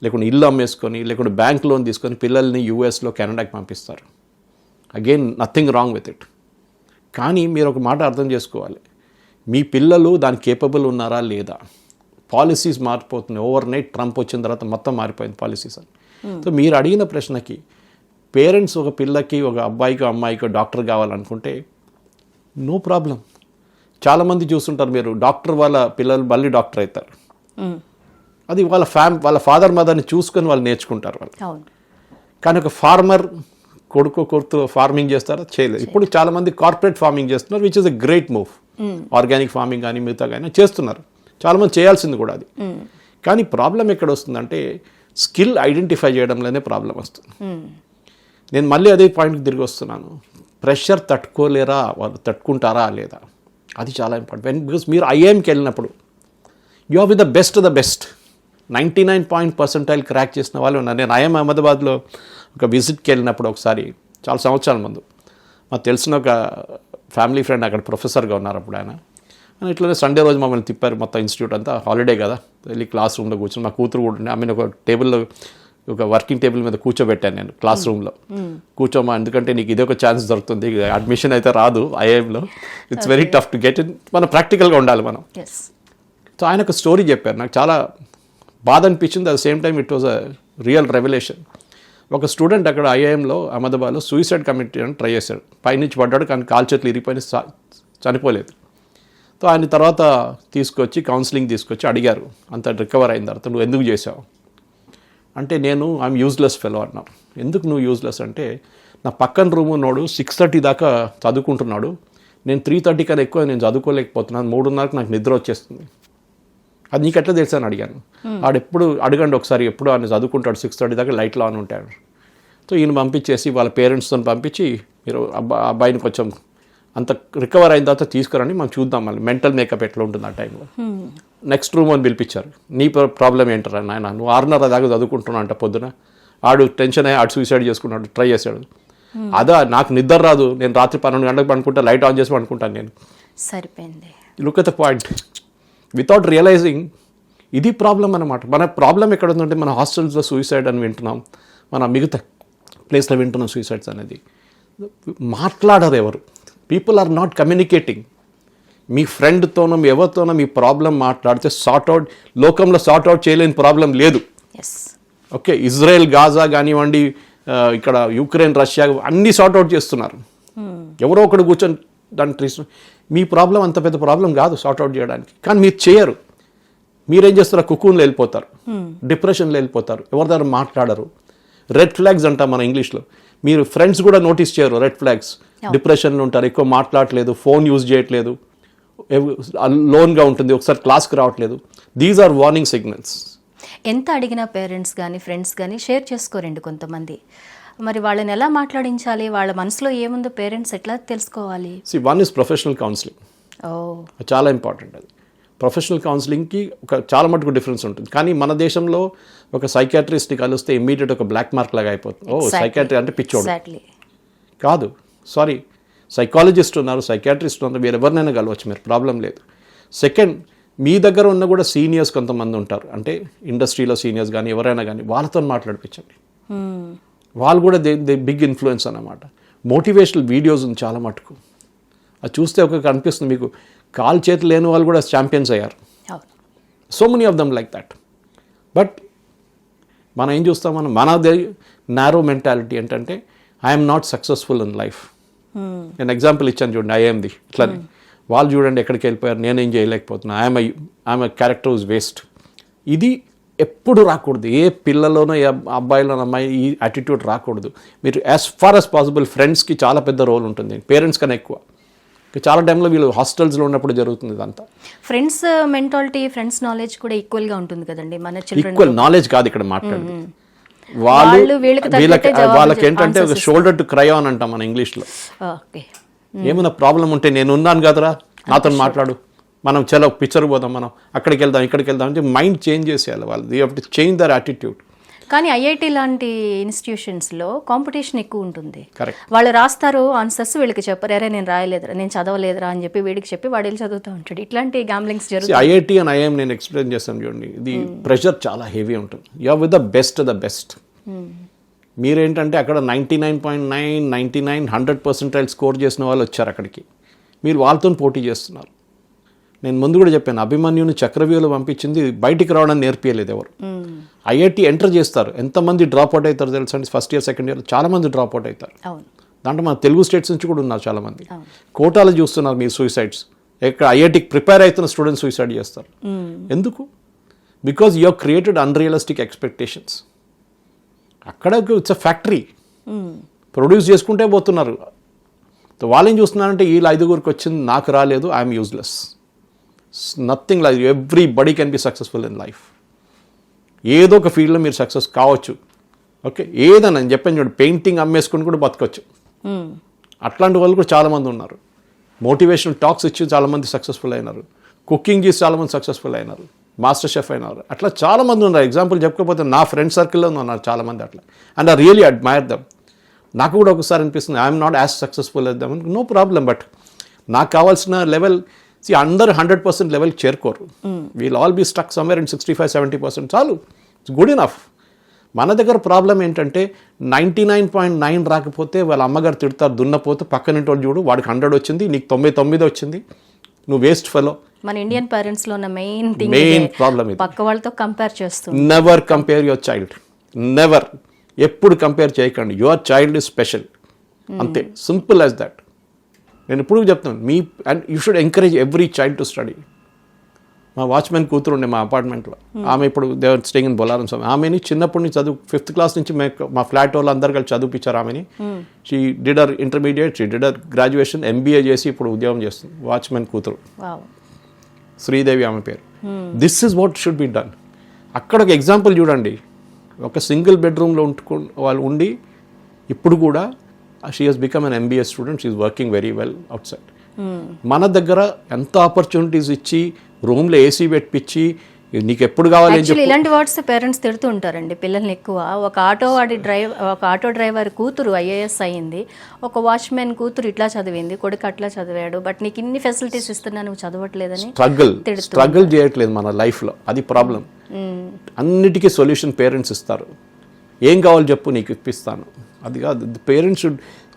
లేకుంటే ఇల్లు అమ్మేసుకొని, లేకుంటే బ్యాంక్ లోన్ తీసుకొని పిల్లల్ని యూఎస్లో కెనడాకి పంపిస్తారు. Again nothing wrong with it. కానీ మీరు ఒక మాట అర్థం చేసుకోవాలి, మీ పిల్లలు దానికి కేపబుల్ ఉన్నారా లేదా? పాలసీస్ మారిపోతున్నాయి. ఓవర్ నైట్ ట్రంప్ వచ్చిన తర్వాత మొత్తం మారిపోయింది పాలసీస్ అని. సో మీరు అడిగిన ప్రశ్నకి, పేరెంట్స్ ఒక పిల్లకి, ఒక అబ్బాయికి అమ్మాయికి డాక్టర్ కావాలనుకుంటే నో ప్రాబ్లం. చాలామంది చూస్తుంటారు మీరు, డాక్టర్ వాళ్ళ పిల్లలు మళ్ళీ డాక్టర్ అవుతారు. అది వాళ్ళ ఫాదర్ మదర్ని చూసుకొని వాళ్ళు నేర్చుకుంటారు వాళ్ళు. కానీ ఒక ఫార్మర్ కొడుకు ఫార్మింగ్ చేస్తారా? చేయలేదు. ఇప్పుడు చాలామంది కార్పొరేట్ ఫార్మింగ్ చేస్తున్నారు, which is a great move. Organic farming కానీ మిగతా కానీ చేస్తున్నారు, చాలామంది చేయాల్సింది కూడా అది. కానీ ప్రాబ్లం ఎక్కడ వస్తుందంటే, స్కిల్ ఐడెంటిఫై చేయడంలోనే ప్రాబ్లం వస్తుంది. నేను మళ్ళీ అదే పాయింట్కి తిరిగి వస్తున్నాను, ప్రెషర్ తట్టుకోలేరా, వాళ్ళు తట్టుకుంటారా లేదా, అది చాలా ఇంపార్టెంట్. బికాస్ మీరు ఐఐఎంకి వెళ్ళినప్పుడు you are with the best 99% crack చేసిన వాళ్ళు ఉన్నారు. నేను ఐఎం అహ్మదాబాద్లో ఒక విజిట్కి వెళ్ళినప్పుడు ఒకసారి, చాలా సంవత్సరాల ముందు, మాకు తెలిసిన ఒక ఫ్యామిలీ ఫ్రెండ్ అక్కడ ప్రొఫెసర్గా ఉన్నారు అప్పుడు ఆయన. ఇట్లనే సండే రోజు మమ్మల్ని తిప్పారు, మొత్తం ఇన్స్టిట్యూట్ అంతా హాలిడే కదా, వెళ్ళి క్లాస్ రూమ్లో కూర్చొని, మా కూతురు కూడా ఉండే, ఆమెను ఒక టేబుల్లో, ఒక వర్కింగ్ టేబుల్ మీద కూర్చోబెట్టాను నేను క్లాస్ రూమ్లో. కూర్చోమా, ఎందుకంటే నీకు ఇదే ఒక ఛాన్స్ దొరుకుతుంది, అడ్మిషన్ అయితే రాదు ఐఐఎంలో, it's very tough to get in, మనం ప్రాక్టికల్గా ఉండాలి మనం. సో ఆయన ఒక స్టోరీ చెప్పారు, నాకు చాలా బాధ అనిపించింది, at the same time it was a real revolution. ఒక స్టూడెంట్ అక్కడ ఐఐఎంలో అహ్మదాబాద్లో సూసైడ్ కమిటీ అని ట్రై చేశాడు, పైనుంచి పడ్డాడు, కానీ కాలు చేతులు ఇరిగిపోయి చనిపోలేదు. సో ఆయన తర్వాత తీసుకొచ్చి కౌన్సిలింగ్ తీసుకొచ్చి అడిగారు, అంత రికవర్ అయిన తర్వాత, నువ్వు ఎందుకు చేసావు అంటే, నేను ఐఎమ్ యూజ్లెస్ ఫెలో అన్నాను. ఎందుకు నువ్వు యూజ్లెస్ అంటే, నా పక్కన రూమ్ ఉన్నోడు 6:30 దాకా చదువుకుంటున్నాడు, నేను 3:30 కన్నా ఎక్కువ నేను చదువుకోలేకపోతున్నాను, 3:30కి నాకు నిద్ర వచ్చేస్తుంది, అది నీకు ఎట్లా తెలుసా అని అడిగాను. ఆడెప్పుడు అడగండి ఒకసారి, ఎప్పుడు ఆయన చదువుకుంటాడు 6:30 దాకా లైట్లో ఆన్ ఉంటాడు. సో ఈయన పంపించేసి వాళ్ళ పేరెంట్స్తో పంపించి మీరు అబ్బాయిని కొంచెం అంత రికవర్ అయిన తర్వాత తీసుకురండి మనం చూద్దాం మళ్ళీ మెంటల్ మేకప్ ఎట్లా ఉంటుంది ఆ టైంలో. నెక్స్ట్ రూమ్ అని పిలిపించారు. నీ ప్రాబ్లం ఏంటరా నాయన, నువ్వు 6:30 దాకా చదువుకుంటున్నావు అంట పొద్దున. ఆడు టెన్షన్ అయ్యి ఆడు సూసైడ్ చేసుకున్నాడు, ట్రై చేశాడు. అదా నాకు నిద్ర రాదు, నేను రాత్రి 12 గంటలకు పడుకుంటా, లైట్ ఆన్ చేసి పడుకుంటాను నేను. సరిపోయింది. Look at the point without realising. ఇది ప్రాబ్లం అన్నమాట. మన ప్రాబ్లం ఎక్కడ ఉందంటే మన హాస్టల్స్లో సూసైడ్ అని వింటున్నాం, మన మిగతా ప్లేస్లో వింటున్నాం సూసైడ్స్ అనేది. మాట్లాడరు ఎవరు. People are not communicating. మీ ఫ్రెండ్తోనో మీ ఎవరితోనో మీ ప్రాబ్లం మాట్లాడితే సార్ట్అవుట్, లోకంలో సార్ట్అవుట్ చేయలేని ప్రాబ్లం లేదు. ఓకే, ఇజ్రాయెల్ గాజా కానివ్వండి, ఇక్కడ యుక్రెయిన్ రష్యా అన్నీ సార్ట్అవుట్ చేస్తున్నారు. ఎవరో ఒకడు కూర్చొని దాన్ని మీ ప్రాబ్లం అంత పెద్ద ప్రాబ్లం కాదు సార్ట్అవుట్ చేయడానికి, కానీ మీరు చేయరు. మీరేం చేస్తారు, కుకూన్లో వెళ్ళిపోతారు, డిప్రెషన్లో వెళ్ళిపోతారు, ఎవరి దగ్గర మాట్లాడరు. రెడ్ ఫ్లాగ్స్ అంటాం మన ఇంగ్లీష్లో. మీరు ఫ్రెండ్స్ కూడా నోటీస్ చేయరు రెడ్ ఫ్లాగ్స్. డిప్రెషన్లో ఉంటారు, ఎక్కువ మాట్లాడట్లేదు, ఫోన్ యూజ్ చేయట్లేదు, లోన్గా ఉంటుంది, ఒకసారి క్లాస్కి రావట్లేదు. These are warning signals. ఎంత అడిగినా పేరెంట్స్ కానీ ఫ్రెండ్స్ కానీ షేర్ చేసుకోరండి కొంతమంది. మరి వాళ్ళని ఎలా మాట్లాడించాలి, వాళ్ళ మనసులో ఏముందో పేరెంట్స్ ఎట్లా తెలుసుకోవాలి? One is professional counselling. చాలా ఇంపార్టెంట్ అది. ప్రొఫెషనల్ కౌన్సిలింగ్కి చాలా మటుకు డిఫరెన్స్ ఉంటుంది. కానీ మన దేశంలో ఒక సైకాట్రిస్ట్ని కలిస్తే ఇమ్మీడియట్ ఒక బ్లాక్ మార్క్ లాగా అయిపోతుంది. సైకాట్రీ అంటే పిచ్చోడు కాదు. సారీ, సైకాలజిస్ట్ ఉన్నారు, సైకాట్రిస్ట్ ఉన్నారు, మీరు ఎవరినైనా కలవచ్చు, మీరు ప్రాబ్లం లేదు. సెకండ్, మీ దగ్గర ఉన్న కూడా సీనియర్స్ కొంతమంది ఉంటారు, అంటే ఇండస్ట్రీలో సీనియర్స్ కానీ ఎవరైనా కానీ వాళ్ళతో మాట్లాడిపించండి. వాళ్ళు కూడా దే బిగ్ ఇన్ఫ్లుయెన్స్ అన్నమాట. మోటివేషనల్ వీడియోస్ ఉంది చాలా మటుకు, అది చూస్తే ఒక కనిపిస్తుంది మీకు, కాలు చేతులు లేని వాళ్ళు కూడా ఛాంపియన్స్ అయ్యారు. So many of them like that. But మనం ఏం చూస్తాం, మనది నారో మెంటాలిటీ ఏంటంటే I'm not successful in life. నేను ఎగ్జాంపుల్ ఇచ్చాను చూడండి, ఐఎమ్ది ఇట్లానే. వాళ్ళు చూడండి ఎక్కడికి వెళ్ళిపోయారు, నేనేం చేయలేకపోతున్నా, ఐఎమ్ క్యారెక్టర్ ఇస్ వేస్ట్. ఇది ఎప్పుడు రాకూడదు. ఏ పిల్లలోనో ఏ అబ్బాయిలోనో అమ్మాయి ఈ యాటిట్యూడ్ రాకూడదు. మీరు యాజ్ ఫార్ యాజ్ పాసిబుల్ ఫ్రెండ్స్కి చాలా పెద్ద రోల్ ఉంటుంది, పేరెంట్స్ కన్నా ఎక్కువ. చాలా టైంలో వీళ్ళు హాస్టల్స్లో ఉన్నప్పుడు జరుగుతుంది ఇదంతా. ఫ్రెండ్స్ మెంటాలిటీ, ఫ్రెండ్స్ నాలెడ్జ్ కూడా ఈక్వల్గా ఉంటుంది కదండి మన చిల్డ్రన్. ఈక్వల్ నాలెడ్జ్ కాదు ఇక్కడ మాట్లాడేది. వాళ్ళకి ఏంటంటే ఒక షోల్డర్ టు క్రై ఆన్ అంటాం మన ఇంగ్లీష్లో. ఏమైనా ప్రాబ్లం ఉంటే నేను ఉన్నాను కదరా, నాతో మాట్లాడు, మనం చలో పిక్చర్ పోదాం, మనం అక్కడికి వెళ్దాం ఇక్కడికి వెళ్దాం అంటే మైండ్ చేంజ్ చేసేయాలి వాళ్ళు. They have to change their attitude. కానీ ఐఐటి లాంటి ఇన్స్టిట్యూషన్స్లో కాంపిటీషన్ ఎక్కువ ఉంటుంది. కరెక్ట్. వాళ్ళు రాస్తారు ఆన్సర్స్, వీళ్ళకి చెప్పరు, అరే నేను రాయలేదురా, నేను చదవలేదురా అని చెప్పి వీడికి చెప్పి వాడు వెళ్ళి చదువుతూ ఉంటాడు. ఇట్లాంటి గ్యాంబ్లింగ్స్ జరుగుతాయి. ఐఐటి అండ్ ఐఎం నేను ఎక్స్ప్లెయిన్ చేస్తాను చూడండి, ఇది ప్రెషర్ చాలా హెవీ ఉంటుంది. You are with the best. మీరేంటంటే అక్కడ 99.9, 99, 100% స్కోర్ చేసిన వాళ్ళు వచ్చారు అక్కడికి, మీరు వాళ్ళతో పోటీ చేస్తున్నారు. నేను ముందు కూడా చెప్పాను, అభిమన్యుని చక్రవ్యూహంలో పంపించింది బయటికి రావడానికి నేర్పియలేదు ఎవరు. ఐఐటి ఎంటర్ చేస్తారు, ఎంతమంది డ్రాప్ అవుట్ అవుతారు తెలుసా అండి? ఫస్ట్ ఇయర్ సెకండ్ ఇయర్ చాలా మంది డ్రాప్ అవుట్ అవుతారు. దాంట్లో మన తెలుగు స్టేట్స్ నుంచి కూడా ఉన్నారు చాలామంది. కోటాలు చూస్తున్నారు మీరు సూసైడ్స్. ఇక్కడ ఐఐటికి ప్రిపేర్ అవుతున్న స్టూడెంట్స్ సూసైడ్ చేస్తారు. ఎందుకు? Because you have created unrealistic expectations. అక్కడ ఇట్స్ అ ఫ్యాక్టరీ, ప్రొడ్యూస్ చేసుకుంటే పోతున్నారు. వాళ్ళు ఏం చూస్తున్నారంటే వీళ్ళు 5గురికి వచ్చింది, నాకు రాలేదు, I'm useless. Nothing like everybody can be successful in life. ఏదో ఒక ఫీల్డ్లో మీరు సక్సెస్ కావచ్చు. ఓకే, ఏదన్నా నేను చెప్పాను చూడండి, పెయింటింగ్ అమ్మేసుకుని కూడా బతకొచ్చు. అట్లాంటి వాళ్ళు కూడా చాలామంది ఉన్నారు. మోటివేషనల్ టాక్స్ ఇచ్చి చాలామంది సక్సెస్ఫుల్ అయినారు. కుకింగ్ చేసి చాలామంది సక్సెస్ఫుల్ అయినారు, మాస్టర్ షెఫ్ అయినారు. అట్లా చాలామంది ఉన్నారు. ఎగ్జాంపుల్ చెప్పుకోకపోతే నా ఫ్రెండ్ సర్కిల్లో ఉన్నారు చాలామంది అట్లా. And I really admire them. నాకు కూడా ఒకసారి అనిపిస్తుంది I'm not as successful as them. No problem, but నాకు కావాల్సిన లెవెల్ అందరు 100% లెవెల్కి చేరుకోరు. We'll all be stuck somewhere in 65-70%. చాలు, ఇట్స్ గుడ్ ఇనఫ్. మన దగ్గర ప్రాబ్లం ఏంటంటే 99.9 రాకపోతే వాళ్ళ అమ్మగారు తిడతారు, దున్నపోతే పక్కనింటి వాడు చూడు వాడికి 100 వచ్చింది, నీకు 99 వచ్చింది, నువ్వు వేస్ట్ ఫెలో. మన ఇండియన్ పేరెంట్స్ లో ఉన్న మెయిన్ ప్రాబ్లం ఇది. పక్క వాళ్ళతో కంపేర్ చేస్తూ never compare your child. Never, ఎప్పుడు కంపేర్ చేయకండి. యువర్ చైల్డ్ ఇస్ స్పెషల్, అంతే, సింపుల్ యాజ్ దట్. నేను ఇప్పుడు చెప్తాను మీ, and you should encourage every child to study. మా వాచ్మెన్ కూతురు ఉండే మా అపార్ట్మెంట్లో, ఆమె ఇప్పుడు దేవర్ స్టేయింగ్ ఇన్ బొలారం స్వామి. ఆమెని చిన్నప్పటి నుంచి చదువు 5th క్లాస్ నుంచి మా ఫ్లాట్ వాళ్ళు అందరు కలిసి చదివించారు ఆమెని. She did her intermediate, she did her graduation, MBA చేసి ఇప్పుడు ఉద్యోగం చేస్తుంది. వాచ్మెన్ కూతురు, శ్రీదేవి ఆమె పేరు. This is what should be done. అక్కడ ఒక ఎగ్జాంపుల్ చూడండి, ఒక సింగిల్ బెడ్రూమ్లో వాళ్ళు ఉండి ఇప్పుడు కూడా she has become an MBA student, she is working very well out side. మన దగ్గర ఎంత ఆపర్చునిటీస్ ఇచ్చి రూమ్లో AC పెట్టించి నీకు ఎప్పుడు కావాలి అని యాక్చువల్లీ ఇలాంటి వర్డ్స్ పేరెంట్స్ తిడుతూ ఉంటారండి పిల్లల్ని ఎక్కువ. ఒక ఆటో డ్రైవర్ కూతురు IAS అయ్యింది, ఒక వాచ్మెన్ కూతురు ఇట్లా చదివింది, కొడుకు అట్లా చదివాడు, బట్ నీకు ఇన్ని ఫెసిలిటీస్ ఇస్తున్నా నువ్వు చదవట్లేదని స్ట్రగుల్ చేయట్లేదు మన లైఫ్లో. అది ప్రాబ్లం. అన్నిటికీ సొల్యూషన్ పేరెంట్స్ ఇస్తారు. ఏం కావాలి చెప్పు నీకు ఇప్పిస్తాను, అది కాదు. పేరెంట్స్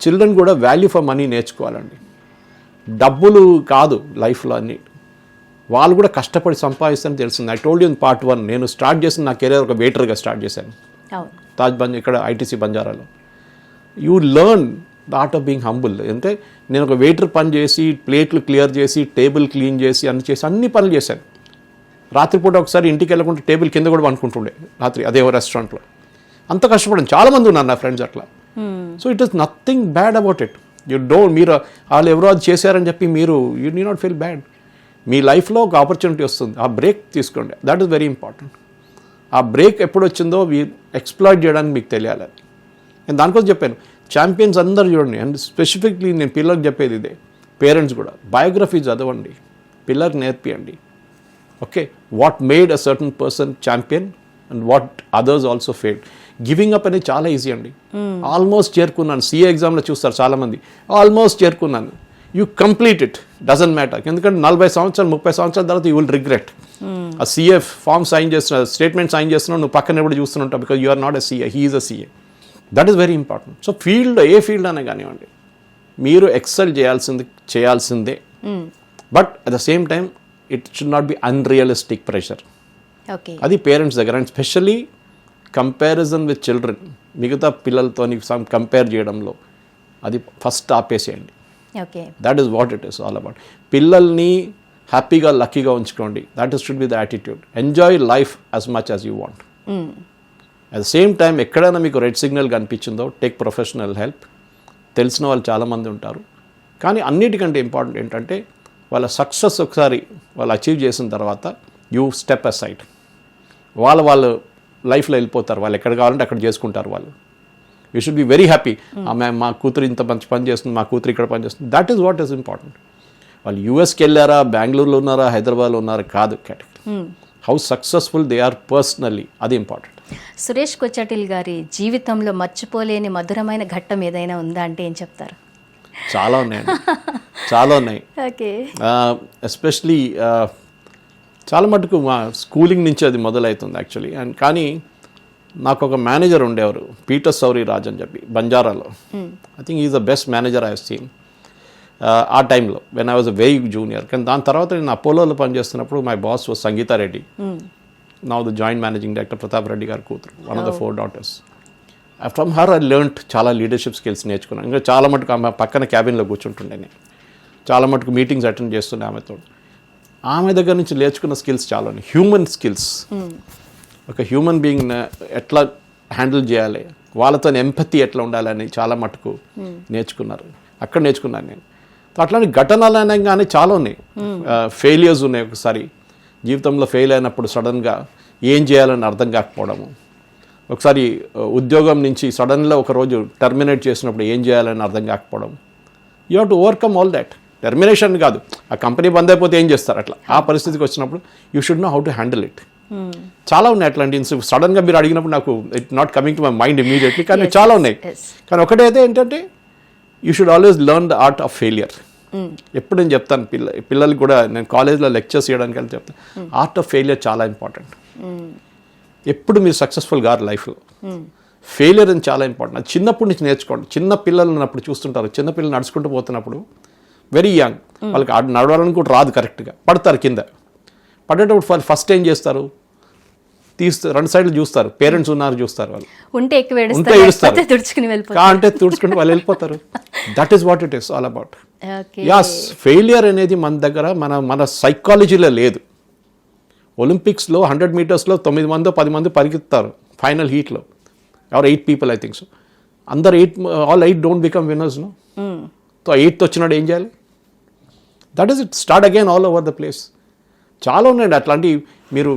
చిల్డ్రన్ కూడా వాల్యూ ఫర్ మనీ నేర్చుకోవాలండి. డబ్బులు కాదు లైఫ్లో అన్ని, వాళ్ళు కూడా కష్టపడి సంపాదిస్తారని తెలిసింది. I told you in part 1, నేను స్టార్ట్ చేసిన నా కెరీర్ ఒక వెయిటర్గా స్టార్ట్ చేశాను ఇక్కడ ITC బంజారాలో. You learn the art of being humble. అంటే నేను ఒక వెయిటర్ పని చేసి, ప్లేట్లు క్లియర్ చేసి, టేబుల్ క్లీన్ చేసి, అన్ని పనులు చేశాను. రాత్రిపూట ఒకసారి ఇంటికి వెళ్ళకుండా టేబుల్ కింద కూడా అనుకుంటుండే రాత్రి అదే రెస్టారెంట్లో. అంత కష్టపడింది, చాలామంది ఉన్నారు నా ఫ్రెండ్స్ అట్లా. So it is nothing bad about it. మీరు వాళ్ళు ఎవరో అది చేశారని చెప్పి మీరు you need not feel bad. మీ లైఫ్లో ఒక ఆపర్చునిటీ వస్తుంది, ఆ బ్రేక్ తీసుకోండి. That is very important. ఆ బ్రేక్ ఎప్పుడు వచ్చిందో ఎక్స్ప్లాయిట్ చేయడానికి మీకు తెలియాలి. నేను దానికోసం చెప్పాను, ఛాంపియన్స్ అందరు చూడండి. అండ్ స్పెసిఫిక్లీ నేను పిల్లలకు చెప్పేది ఇదే, పేరెంట్స్ కూడా బయోగ్రఫీ చదవండి, పిల్లలకు నేర్పియండి. Okay, what made a certain person champion and what others also failed. Giving up అనేది చాలా ఈజీ అండి. ఆల్మోస్ట్ చేరుకున్నాను, CA ఎగ్జామ్లో చూస్తారు చాలామంది, ఆల్మోస్ట్ చేరుకున్నాను. You complete it, doesn't matter. ఎందుకంటే 40 సంవత్సరాలు 30 సంవత్సరాల తర్వాత యూ విల్ రిగ్రెట్. ఆ CA ఫామ్ సైన్ చేస్తున్నా, స్టేట్మెంట్ సైన్ చేస్తున్నావు, నువ్వు పక్కన ఎప్పుడు చూస్తుంటావు, because you are not a CA, he is a CA. That is very important. So field ఏ ఫీల్డ్ అనే కానివ్వండి, మీరు ఎక్సెల్ చేయాల్సిందే. But at the same time it should not be unrealistic pressure. అది పేరెంట్స్ దగ్గర. And specially comparison with children, మిగతా పిల్లలతో compare చేయడంలో అది ఫస్ట్ ఆపేసేయండి. That is what it is all about. పిల్లల్ని హ్యాపీగా లక్కీగా ఉంచుకోండి. That is should be the attitude. Enjoy life as much as you want. At the same time ఎక్కడైనా మీకు రెడ్ సిగ్నల్ కనిపించిందో టేక్ ప్రొఫెషనల్ హెల్ప్. తెలిసిన వాళ్ళు చాలామంది ఉంటారు. కానీ అన్నిటికంటే ఇంపార్టెంట్ ఏంటంటే వాళ్ళ సక్సెస్ ఒకసారి వాళ్ళు అచీవ్ చేసిన తర్వాత యూ స్టెప్ అసైడ్. వాళ్ళు లైఫ్లో వెళ్ళిపోతారు, వాళ్ళు ఎక్కడ కావాలంటే అక్కడ చేసుకుంటారు వాళ్ళు. You should be very happy. మా కూతురు ఇంత మంచి పని చేస్తుంది, మా కూతురు ఇక్కడ పని చేస్తుంది. That is what is important. వాళ్ళు USకి వెళ్ళారా, బెంగళూరులో ఉన్నారా, హైదరాబాద్లో ఉన్నారా కాదు category. How successful they are personally, అది ఇంపార్టెంట్. సురేష్ కొచ్చాటిల్ గారి జీవితంలో మర్చిపోలేని మధురమైన ఘట్టం ఏదైనా ఉందా అంటే ఏం చెప్తారు? చాలా ఉన్నాయండి, చాలా ఉన్నాయి. ఎస్పెషలీ చాలా మటుకు మా స్కూలింగ్ నుంచి అది మొదలవుతుంది యాక్చువల్లీ. అండ్ కానీ నాకు ఒక మేనేజర్ ఉండేవారు, పీటర్ సౌరి రాజ్ అని చెప్పి బంజారాలో. I think is the best manager I have seen ఆ టైంలో when I was a very junior. కానీ దాని తర్వాత నేను అపోలోలో పనిచేస్తున్నప్పుడు my boss was Sangita Reddy, now the joint managing director, Pratap Reddy గారి కూతురు, one of the 4 daughters. From her I learned చాలా లీడర్షిప్ స్కిల్స్ నేర్చుకున్నాను. ఇంకా చాలా మటుకు ఆమె పక్కన క్యాబిన్లో కూర్చుంటుండే నేను, చాలా మటుకు మీటింగ్స్ అటెండ్ చేస్తుండే ఆమెతో. ఆమె దగ్గర నుంచి నేర్చుకున్న స్కిల్స్ చాలా ఉన్నాయి. హ్యూమన్ స్కిల్స్, ఒక హ్యూమన్ బీయింగ్ ఎట్లా హ్యాండిల్ చేయాలి, వాళ్ళతో ఎంపతి ఎట్లా ఉండాలని చాలా మటుకు నేర్చుకున్నారు. అక్కడ నేర్చుకున్నాను నేను. అట్లాంటి ఘటనలు అనగానే చాలా ఉన్నాయి. ఫెయిలియర్స్ ఉన్నాయి. ఒకసారి జీవితంలో ఫెయిల్ అయినప్పుడు సడన్గా ఏం చేయాలని అర్థం కాకపోవడము. ఒకసారి ఉద్యోగం నుంచి సడన్గా ఒకరోజు టర్మినేట్ చేసినప్పుడు ఏం చేయాలని అర్థం కాకపోవడం. You have to overcome all that. Termination కాదు, ఆ కంపెనీ బంద్ అయిపోతే ఏం చేస్తారు, అట్లా ఆ పరిస్థితికి వచ్చినప్పుడు you should know how to handle it. చాలా ఉన్నాయి అట్లాంటి ఇన్సిడెంట్స్. సడన్గా మీరు అడిగినప్పుడు నాకు it not coming to my mind immediately, కానీ చాలా ఉన్నాయి. కానీ ఒకటైతే ఏంటంటే you should always learn the art of failure. ఎప్పుడు నేను చెప్తాను పిల్లలకి కూడా, నేను కాలేజ్లో లెక్చర్స్ చేయడానికి వెళ్ళి చెప్తాను, ఆర్ట్ ఆఫ్ ఫెయిలియర్ చాలా ఇంపార్టెంట్. ఎప్పుడు మీరు సక్సెస్ఫుల్ గారు లైఫ్లో, ఫెయిలియర్ అని చాలా ఇంపార్టెంట్. అది చిన్నప్పటి నుంచి నేర్చుకోండి. చిన్న పిల్లలు ఉన్నప్పుడు చూస్తుంటారు, చిన్నపిల్లలు నడుచుకుంటూ పోతున్నప్పుడు వెరీ యంగ్, వాళ్ళకి నడవాలని కూడా రాదు, కరెక్ట్గా పడతారు కింద. పడేటప్పుడు ఫస్ట్ ఏం చేస్తారు, తీస్తారు, 2 సైడ్లు చూస్తారు, పేరెంట్స్ ఉన్నారు చూస్తారు, వాళ్ళు ఉంటే ఏడుస్తారు, అంటే తుడుచుకుని వాళ్ళు వెళ్ళిపోతారు. That is what it is all about. Yes, failure అనేది మన దగ్గర మన సైకాలజీలో లేదు. ఒలింపిక్స్లో 100 మీటర్స్లో 9 మందో 10 మంది పరిగెత్తారు ఫైనల్ హీట్లో, or 8 people I think so. అందరు all 8 don't become winners no. So 8th వచ్చినాడు ఏం చేయాలి? That is it. Start again all over the place. చాలా ఉన్నాయండి అట్లాంటి. మీరు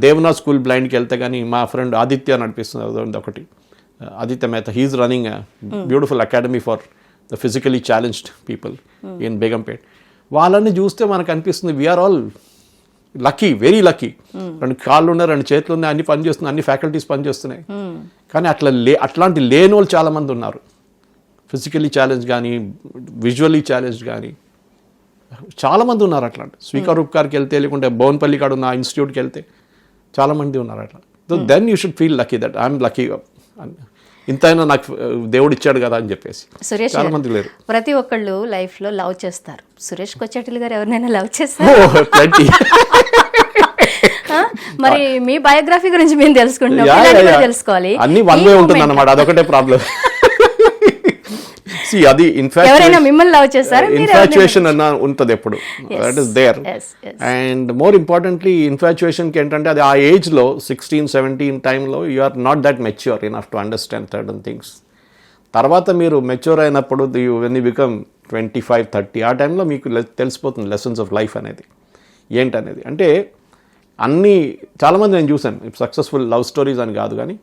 దేవనాథ్ స్కూల్ బ్లైండ్కి వెళ్తే కానీ, మా ఫ్రెండ్ ఆదిత్య నడిపిస్తుంది ఒకటి, Aditya Mehta, he's running a beautiful academy for the physically challenged people in Begumpet. వాళ్ళని చూస్తే మనకు అనిపిస్తుంది we are all lucky, very lucky. 2 కాళ్ళు ఉన్నాయి, 2 చేతులు ఉన్నాయి, అన్ని పని చేస్తున్నాయి, అన్ని ఫ్యాకల్టీస్ పనిచేస్తున్నాయి. కానీ అట్లాంటి లేని వాళ్ళు చాలామంది ఉన్నారు. ఫిజికలీ ఛాలెంజ్ కానీ, విజువల్లీ ఛాలెంజ్ కానీ చాలామంది ఉన్నారు అట్లాంటి. స్వీకారూప్కార్కి వెళ్తే, లేకుంటే బోన్పల్లి కాడ ఉన్న ఇన్స్టిట్యూట్కి వెళ్తే చాలామంది ఉన్నారు అట్లా. So then you should feel lucky that I'm lucky, ఇంతైనా నాకు దేవుడు ఇచ్చాడు కదా అని చెప్పేసి. సురేష్ చాలా మంది లేరు. ప్రతి ఒక్కళ్ళు లైఫ్లో లవ్ చేస్తారు. సురేష్ కొచ్చాటిల్ గారు ఎవరినైనా లవ్ చేస్తారు? మరి మీ బయోగ్రఫీ గురించి మేము తెలుసుకుంటున్నాం, తెలుసుకోవాలి. అన్ని వన్ వే ఉంటుంది అన్నమాట, అదొకటే ప్రాబ్లం. అది మిమ్మల్ని లవ్ చేస్తారు, ఇన్ఫాచ్యుయేషన్ అన్న ఉంటుంది ఎప్పుడు, that is there. And more importantly ఇన్ఫాచ్యుయేషన్కి ఏంటంటే అది ఆ ఏజ్లో 16-17 టైంలో you are not that mature enough to understand certain things. తర్వాత మీరు మెచ్యూర్ అయినప్పుడు వెన్ యూ బికమ్ 25-30 ఆ టైంలో మీకు తెలిసిపోతుంది లెసన్స్ ఆఫ్ లైఫ్ అనేది ఏంటనేది. అంటే అన్నీ చాలామంది నేను చూసాను, సక్సెస్ఫుల్ లవ్ స్టోరీస్ అని కాదు కానీ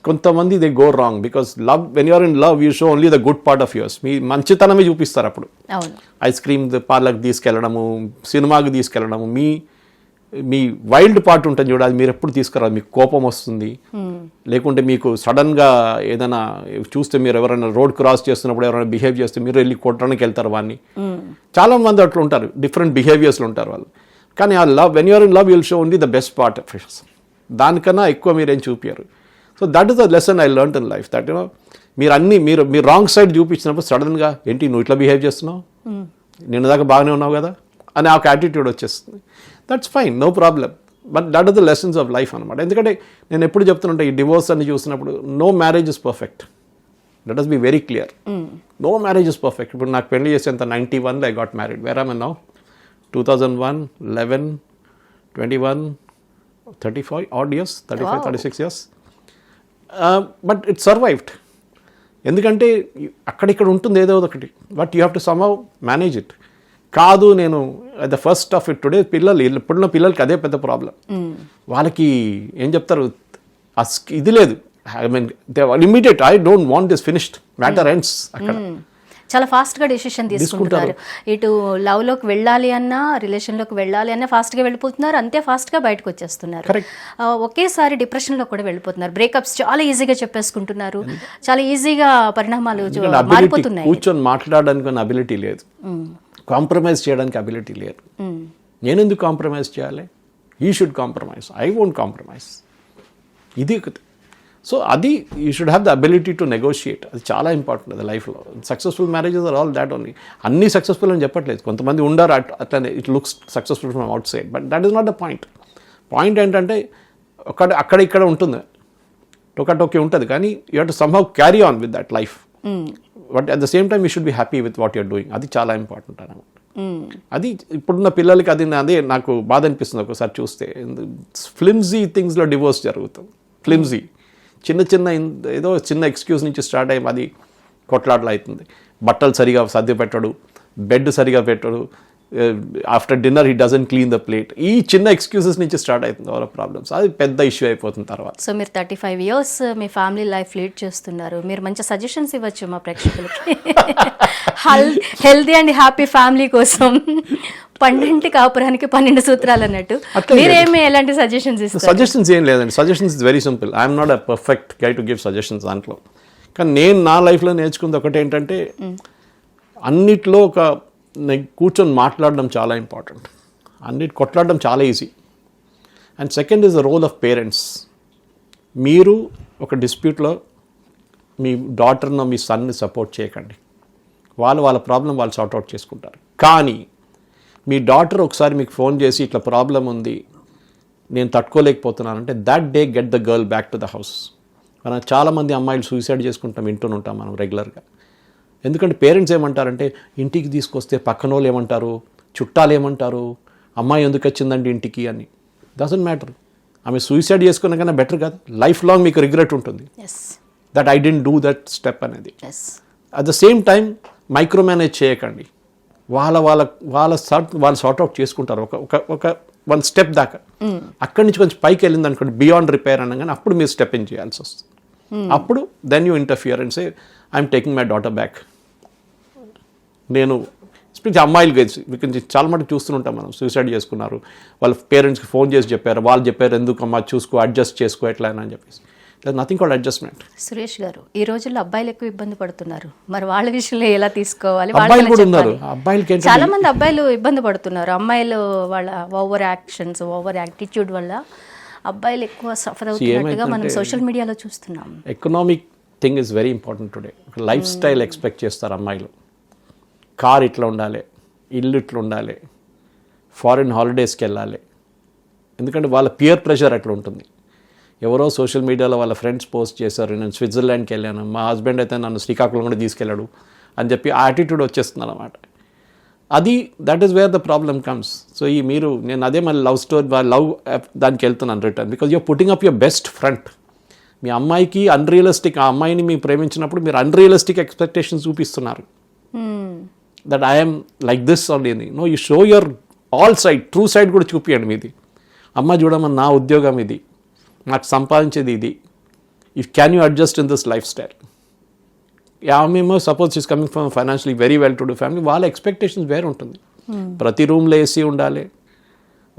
కొంతమంది they go wrong because love, when you're in love you show only the good part of yours. మీ మంచితనమే చూపిస్తారు అప్పుడు. ఐస్ క్రీమ్ పార్లర్కి తీసుకెళ్ళడము, సినిమాకి తీసుకెళ్ళడము, మీ వైల్డ్ పార్ట్ ఉంటుంది చూడాలి, మీరు ఎప్పుడు తీసుకురాదు. మీకు కోపం వస్తుంది, లేకుంటే మీకు సడన్గా ఏదైనా చూస్తే, మీరు ఎవరైనా రోడ్ క్రాస్ చేస్తున్నప్పుడు ఎవరైనా బిహేవ్ చేస్తే మీరు వెళ్ళి కొట్టడానికి వెళ్తారు వాడిని. చాలా మంది అట్లా ఉంటారు, డిఫరెంట్ బిహేవియర్స్లో ఉంటారు వాళ్ళు. కానీ ఆ love, when you're in love you'll show only the best part of yours. దానికన్నా ఎక్కువ మీరేం చూపించారు. So that is the lesson I learn in life, that you know మీరు రాంగ్ సైడ్ చూపించినప్పుడు సడన్గా ఏంటి నువ్వు ఇట్లా బిహేవ్ చేస్తున్నావు, నిన్న దాకా బాగానే ఉన్నావు కదా అని ఒక యాటిట్యూడ్ వచ్చేస్తుంది. That's fine, no problem, but that is the lessons of life అనమాట. ఎందుకంటే నేను ఎప్పుడు చెప్తుంటే ఈ డివోర్స్ అని చూసినప్పుడు no marriage is perfect, let us be very clear. No marriage is perfect. ఇప్పుడు నాకు పెళ్లి చేసేంత 91లో I got married. Where am now 2001, 11, 21, 35 odd years, 35, 36 years. But it survived. ఎందుకంటే అక్కడిక్కడ ఉంటుంది ఏదో ఒకటి, but you have to somehow manage it. కాదు నేను the first of it today ఇప్పుడున్న పిల్లలకి అదే పెద్ద ప్రాబ్లం. వాళ్ళకి ఏం చెప్తారు, ఇది లేదు, I mean they immediate, I don't want this finished, matter ends అక్కడ. చాలా ఫాస్ట్గా డెసిషన్ తీసుకుంటారు. ఇటు లవ్లోకి వెళ్ళాలి అన్నా, రిలేషన్లోకి వెళ్ళాలి అన్నా ఫాస్ట్గా వెళ్ళిపోతున్నారు, అంతే ఫాస్ట్గా బయటకు వచ్చేస్తున్నారు. ఒకేసారి డిప్రెషన్లో కూడా వెళ్ళిపోతున్నారు. బ్రేకప్స్ చాలా ఈజీగా చెప్పేసుకుంటున్నారు, చాలా ఈజీగా పరిణామాలు మారిపోతున్నాయి. కూర్చొని మాట్లాడడానికి అబిలిటీ లేదు, కాంప్రమైజ్ చేయడానికి అబిలిటీ లేదు. నేను ఎందుకు కాంప్రమైజ్ చేయాలి? You should compromise, I won't compromise. ఇది సో అది you should have the ability to negotiate. అది చాలా ఇంపార్టెంట్ అది లైఫ్లో. Successful marriages are all that only. అన్నీ సక్సెస్ఫుల్ అని చెప్పట్లేదు, కొంతమంది ఉండరు అట్లనే, it looks successful from outside, but that is not the point. Point ఏంటంటే అక్కడ ఇక్కడ ఉంటుంది, టోకే ఉంటుంది, కానీ you have to somehow carry on with that life. But at the same time you should be happy with what you're doing. అది చాలా important అన్నమాట. అది ఇప్పుడున్న పిల్లలకి అదే నాకు బాధ అనిపిస్తుంది ఒకసారి చూస్తే. ఫ్లిమ్జీ థింగ్స్లో డివోర్స్ జరుగుతుంది. ఫ్లిమ్జీ చిన్న ఏదో చిన్న ఎక్స్క్యూజ్ నుంచి స్టార్ట్ అయ్యి అది కొట్లాటలు అవుతుంది. బట్టలు సరిగా సర్ది పెట్టడు, బెడ్ సరిగా పెట్టడు, after dinner he doesn't clean the plate. ఈ చిన్న ఎక్స్క్యూజెస్ నుంచి స్టార్ట్ అవుతుంది వాళ్ళ ప్రాబ్లమ్స్. అది పెద్ద ఇష్యూ అయిపోతుంది తర్వాత. సో మీరు 35 years మీ ఫ్యామిలీ లైఫ్ లీడ్ చేస్తున్నారు. మీరు మంచి సజెషన్స్ ఇవ్వచ్చు మా ప్రేక్షకులకి, హెల్తీ అండ్ హ్యాపీ ఫ్యామిలీ కోసం. 12 కాపురానికి 12 సూత్రాలు అన్నట్టు మీరేమి ఎలాంటి సజెషన్స్ ఇస్తారు? సజెషన్స్ ఏం లేదండి, suggestions is very simple. I'm not a perfect guy to give suggestions దాంట్లో. కానీ నేను నా లైఫ్లో నేర్చుకుంది ఒకటి ఏంటంటే, అన్నిట్లో కూర్చొని మాట్లాడడం చాలా ఇంపార్టెంట్. కొట్లాడడం చాలా easy. And second is the role of parents. మీరు ఒక డిస్ప్యూట్లో మీ డాటర్ను మీ సన్ని సపోర్ట్ చేయకండి. వాళ్ళ ప్రాబ్లం వాళ్ళు సార్ట్అవుట్ చేసుకుంటారు. కానీ మీ డాటర్ ఒకసారి మీకు ఫోన్ చేసి ఇట్లా ప్రాబ్లం ఉంది, నేను తట్టుకోలేకపోతున్నానంటే that they get the girl back to the house. మనం చాలామంది అమ్మాయిలు సూసైడ్ చేసుకుంటాం, వింటూనే మనం రెగ్యులర్గా. ఎందుకంటే పేరెంట్స్ ఏమంటారంటే, ఇంటికి తీసుకొస్తే పక్కన వాళ్ళు ఏమంటారు, చుట్టాలు ఏమంటారు, అమ్మాయి ఎందుకు వచ్చిందండి ఇంటికి అని. Doesn't matter. ఆమె సూసైడ్ చేసుకున్న కన్నా బెటర్ కదా, లైఫ్ లాంగ్ మీకు రిగ్రెట్ ఉంటుంది that I didn't do that step అనేది. At the same time micro manage చేయకండి. వాళ్ళు సార్ట్అవుట్ చేసుకుంటారు ఒక 1 step దాకా. అక్కడి నుంచి కొంచెం పైకి వెళ్ళింది అనుకోండి, బియాండ్ రిపేర్ అనగానే అప్పుడు మీరు స్టెప్ ఇన్ చేయాల్సి వస్తుంది. అప్పుడు then you interfere and say I'm taking my daughter back. నేను స్పీచ్ అమ్మాయిలు గురించి చాలా మటుకు చూస్తుంటాం మనం, సూసైడ్ చేసుకున్నారు, వాళ్ళ పేరెంట్స్కి ఫోన్ చేసి చెప్పారు, వాళ్ళు చెప్పారు ఎందుకు అమ్మా చూసుకో, అడ్జస్ట్ చేసుకో ఎట్లా అని చెప్పేసి. Nothing called adjustment. సురేష్ గారు, ఈ రోజుల్లో అబ్బాయిలు ఎక్కువ ఇబ్బంది పడుతున్నారు, మరి వాళ్ళ విషయంలో ఎలా తీసుకోవాలి? అబ్బాయిలు కూడా ఉన్నారు, అబ్బాయిలకి చాలా మంది అబ్బాయిలు ఇబ్బంది పడుతున్నారు, అమ్మాయిలు వాళ్ళ ఓవర్ యాక్షన్స్, ఓవర్ యాటిట్యూడ్ వల్ల అబ్బాయిలు ఎక్కువ సఫర్ అవుతున్నట్టుగా మనం సోషల్ మీడియాలో చూస్తున్నాం. Economic thing is very important today. Life style expect చేస్తారు అమ్మాయిలు, కార్ ఇట్లా ఉండాలి, ఇల్లు ఇట్లా ఉండాలి, ఫారిన్ హాలిడేస్కి వెళ్ళాలి, ఎందుకంటే వాళ్ళ పియర్ ప్రెషర్ అట్లా ఉంటుంది. ఎవరో సోషల్ మీడియాలో వాళ్ళ ఫ్రెండ్స్ పోస్ట్ చేశారు, నేను స్విట్జర్లాండ్కి వెళ్ళాను, మా హస్బెండ్ అయితే నన్ను శ్రీకాకుళం కూడా తీసుకెళ్ళాడు అని చెప్పి ఆ యాటిట్యూడ్ వచ్చేస్తుంది అన్నమాట. అది that is where the problem comes. So నేను అదే మళ్ళీ లవ్ స్టోరీ లవ్ దానికి వెళ్తున్నాను return, because you're putting up your best front. మీ అమ్మాయికి అన్రియలిస్టిక్, ఆ అమ్మాయిని మీరు ప్రేమించినప్పుడు మీరు అన్రియలిస్టిక్ ఎక్స్పెక్టేషన్స్ చూపిస్తున్నారు. That I'm like this only. No, you show your all side, true side కూడా చూపించండి మీది. అమ్మ చూడమని నా ఉద్యోగం ఇది, నాకు సంపాదించేది ఇది, if can you adjust in this life style. ఆమెమో suppose is coming from financially very well to do family, వాళ్ళ ఎక్స్పెక్టేషన్స్ వేరే ఉంటుంది. ప్రతి రూమ్లో ఏసీ ఉండాలి,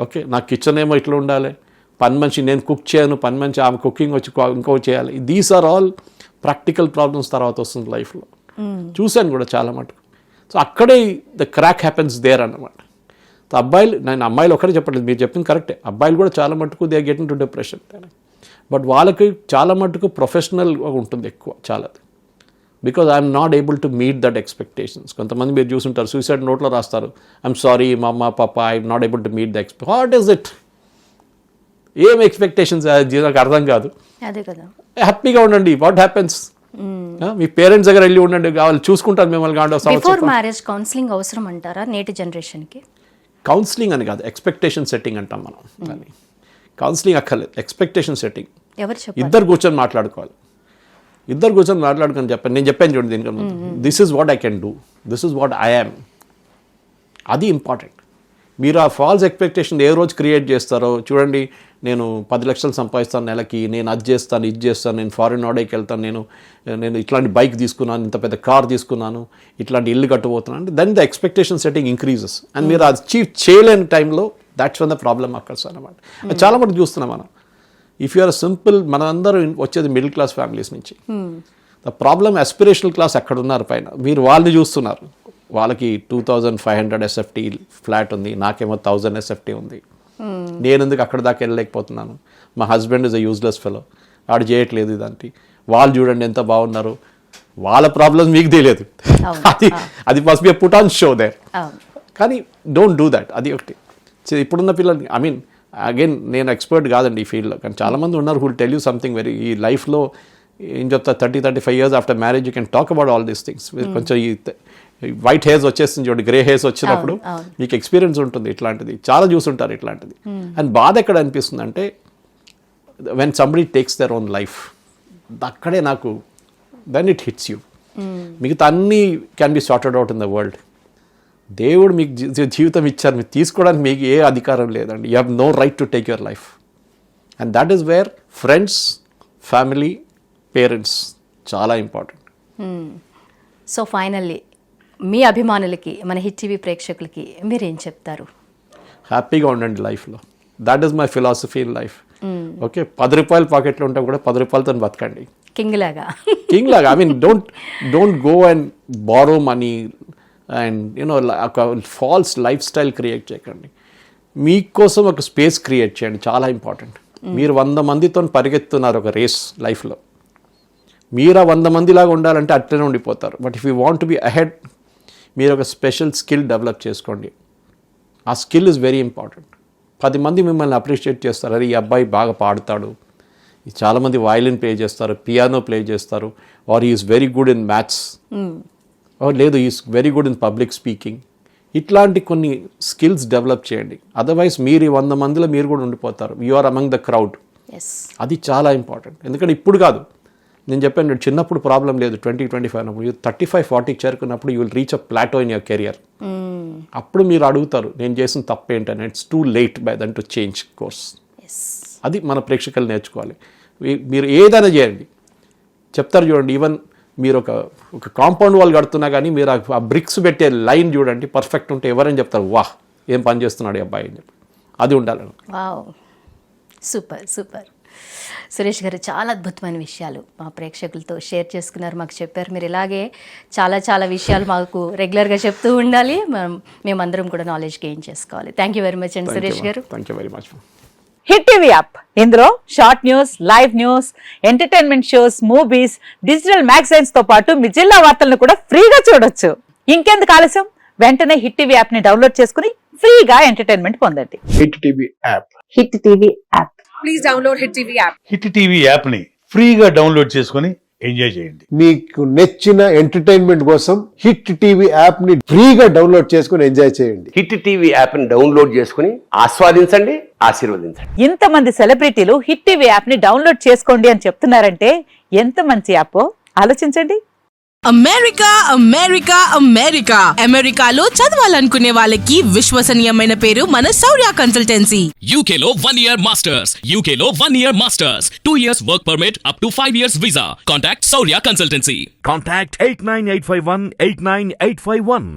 ఓకే, నా కిచెన్ ఏమో ఇట్లా ఉండాలి, పని మనిషి నేను కుక్ చేయను, పని మనిషి ఆమె కుకింగ్ వచ్చి ఇంకో చేయాలి. These are all practical problems తర్వాత వస్తుంది లైఫ్లో. చూశాను కూడా చాలా మటుకు. సో అక్కడే ద క్రాక్ హ్యాపెన్స్ దేర్ అన్నమాట. సో అబ్బాయిలు, నేను అమ్మాయిలు ఒకటే చెప్పట్లేదు, మీరు చెప్పింది కరెక్టే, అబ్బాయిలు కూడా చాలా మటుకు they getting to depression. But వాళ్ళకి చాలా మటుకు ప్రొఫెషనల్ ఉంటుంది ఎక్కువ, చాలా, because I'm not able to meet that expectations. కొంతమంది మీరు చూసుంటారు, సూసైడ్ నోట్లో రాస్తారు, ఐఎమ్ సారీ మమ్మ పాప, I'm not able to meet the what is it, ఏం ఎక్స్పెక్టేషన్స్, నాకు అర్థం కాదు. అదే కదా, హ్యాపీగా ఉండండి, వాట్ హ్యాపెన్స్, మీ పేరెంట్స్ దగ్గర వెళ్ళి ఉండండి, వాళ్ళు చూసుకుంటారు మిమ్మల్ని. బిఫోర్ మ్యారేజ్ కౌన్సిలింగ్ అవసరం అంటారా నేటి జనరేషన్కి? కౌన్సిలింగ్ అని కాదు, ఎక్స్పెక్టేషన్ సెట్టింగ్ అంటాం మనం దాన్ని. కౌన్సిలింగ్ అక్కర్లేదు, ఎక్స్పెక్టేషన్ సెట్టింగ్. ఎవరు చెప్పారు? ఇద్దరు కూర్చొని మాట్లాడుకోవాలి, ఇద్దరు కూర్చొని మాట్లాడుకొని చెప్పండి. నేను చెప్పాను చూడండి దీనికన్నా, this is what I can do, this is what I am. అది ఇంపార్టెంట్. మీరు ఆ ఫాల్స్ ఎక్స్పెక్టేషన్ ఏ రోజు క్రియేట్ చేస్తారో చూడండి, నేను 10 లక్షలు సంపాదిస్తాను నెలకి, నేను అది చేస్తాను ఇది చేస్తాను, నేను ఫారిన్ ఆర్డర్కి వెళ్తాను, నేను ఇట్లాంటి బైక్ తీసుకున్నాను, ఇంత పెద్ద కార్ తీసుకున్నాను, ఇట్లాంటి ఇల్లు కట్టబోతున్నాను అంటే then the expectation setting increases. And మీరు అది అచీవ్ చేయలేని టైంలో that's one the problem occurs అనమాట. చాలా మంది చూస్తున్నాం మనం. ఇఫ్ యు ఆర్ సింపుల్, మనందరూ వచ్చేది మిడిల్ క్లాస్ ఫ్యామిలీస్ నుంచి. ద ప్రాబ్లమ్ అస్పిరేషనల్ క్లాస్ అక్కడ ఉన్నారు పైన, మీరు వాళ్ళని చూస్తున్నారు. వాళ్ళకి 2500 SFT ఫ్లాట్ ఉంది, నాకేమో 1000 SFT ఉంది. నేను ఎందుకు అక్కడ దాకా వెళ్ళలేకపోతున్నాను? మా husband is a useless fellow, ఆడు చేయట్లేదు ఇదంటే. వాళ్ళు చూడండి ఎంత బాగున్నారు, వాళ్ళ ప్రాబ్లమ్స్ మీకు తెలియదు. అది must be put on show there. కానీ డోంట్ డూ దట్. అది ఒకటి. ఇప్పుడున్న పిల్లలకి, ఐ మీన్ అగైన్ నేను ఎక్స్పర్ట్ కాదండి ఈ ఫీల్డ్లో, కానీ చాలామంది ఉన్నారు who will tell you something very, ఈ లైఫ్లో ఏం చెప్తా, 30-35 years after marriage you can talk about all these things. కొంచెం ఈ వైట్ హెయిర్స్ వచ్చేస్తుంది చూడండి, గ్రే హెయిర్స్ వచ్చినప్పుడు మీకు ఎక్స్పీరియన్స్ ఉంటుంది ఇట్లాంటిది, చాలా చూసుంటారు ఇట్లాంటిది. అండ్ బాధ ఎక్కడ అనిపిస్తుంది అంటే when somebody takes their own life, అక్కడే నాకు దెన్ ఇట్ హిట్స్ యూ. మిగతా అన్నీ can be sorted out in the world. దేవుడు మీకు జీవితం ఇచ్చారు, మీరు తీసుకోవడానికి మీకు ఏ అధికారం లేదండి. You have no right to take your life. And that is where friends, family, parents చాలా ఇంపార్టెంట్. సో ఫైనల్లీ మీ అభిమానులకి, మన హిట్ టీవీ ప్రేక్షకులకి మీరేం చెప్తారు? హ్యాపీగా ఉండండి లైఫ్లో. That is my philosophy in life. Okay, 10 రూపాయలు పాకెట్లో ఉంటాం కూడా 10 రూపాయలతో బతకండి, కింగ్ లాగా. I mean don't go and borrow money and you know ఒక ఫాల్స్ లైఫ్ స్టైల్ క్రియేట్ చేయకండి. మీకోసం ఒక స్పేస్ క్రియేట్ చేయండి, చాలా ఇంపార్టెంట్. మీరు 100 మందితో పరిగెత్తున్నారు ఒక రేస్ లైఫ్లో, మీరు 100 మందిలాగా ఉండాలంటే అట్లనే ఉండిపోతారు. But if you want to be ahead, మీరు ఒక స్పెషల్ స్కిల్ డెవలప్ చేసుకోండి. ఆ స్కిల్ ఇస్ వెరీ ఇంపార్టెంట్. 10 మంది మిమ్మల్ని అప్రిషియేట్ చేస్తారు, అరే ఈ అబ్బాయి బాగా పాడతాడు, చాలామంది వయలిన్ ప్లే చేస్తారు, పియానో ప్లే చేస్తారు, or is very good in maths, లేదు is very good in public speaking. ఇట్లాంటి కొన్ని స్కిల్స్ డెవలప్ చేయండి. అదర్వైజ్ మీరు 100 మందిలో మీరు కూడా ఉండిపోతారు, you are among the crowd. అది చాలా ఇంపార్టెంట్. ఎందుకంటే ఇప్పుడు కాదు, నేను చెప్పాను చిన్నప్పుడు ప్రాబ్లం లేదు, 20-25 అన్నప్పుడు 35-40 చేరుకున్నప్పుడు you will reach a plateau in your career. అప్పుడు మీరు అడుగుతారు నేను చేసిన తప్పు ఏంటని. It's too late by then to change course. అది మన ప్రేక్షకులు నేర్చుకోవాలి. మీరు ఏదైనా చేయండి, చెప్తారు చూడండి. ఈవెన్ మీరు ఒక కాంపౌండ్ వాల్ కడుతున్నా కానీ మీరు ఆ బ్రిక్స్ పెట్టే లైన్ చూడండి పర్ఫెక్ట్ ఉంటే ఎవరైనా చెప్తారు వాహ్ ఏం పని చేస్తున్నాడు ఈ అబ్బాయి అని చెప్పి. అది ఉండాలని. Wow, super super. సురేష్ గారు చాలా అద్భుతమైన విషయాలు మా ప్రేక్షకులతో షేర్ చేసుకున్నారు, మాకు చెప్పారు. మీరు ఇలాగే చాలా చాలా విషయాలు మాకు రెగ్యులర్గా చెప్తూ ఉండాలి, మేమందరం కూడా నాలెడ్జ్ గెయిన్ చేసుకోవాలి. థ్యాంక్ యూ వెరీ మచ్ అండి సురేష్ గారు. Thank you very much. Hit TV app, ఇందులో short news, live news, entertainment shows, movies, digital magazines తో పాటు మీ జిల్లా వార్తలను కూడా ఫ్రీగా చూడొచ్చు. ఇంకెందుకు ఆలస్యం, వెంటనే హిట్ టీవీ యాప్ ని డౌన్లోడ్ చేసుకుని ఫ్రీగా ఎంటర్టైన్మెంట్ పొందండి. Hit TV app. Hit TV app. Please download Hit TV app. Hit TV యాప్ని ఫ్రీగా డౌన్లోడ్ చేసుకొని ఎంజాయ్ చేయండి. మీకు నచ్చిన ఎంటర్టైన్మెంట్ కోసం హిట్ టీవీ యాప్ ని ఫ్రీగా డౌన్లోడ్ చేసుకుని ఎంజాయ్ చేయండి. హిట్ టీవీ యాప్ని డౌన్లోడ్ చేసుకుని ఆస్వాదించండి, ఆశీర్వదించండి. ఇంతమంది సెలబ్రిటీలు హిట్ టీవీ యాప్ ని డౌన్లోడ్ చేసుకోండి అని చెప్తున్నారంటే ఎంత మంచి యాప్ ఆలోచించండి. అమెరికా అమెరికా అమెరికా అమెరికాలో చదవాలనుకునే వాళ్ళకి విశ్వసనీయమైన పేరు మన శౌర్య కన్సల్టెన్సీ. UK లో 1 year masters, UK లో 1 year masters, 2 years work permit up to 5 years visa. Contact Saurya Consultancy. Contact 89851 89851.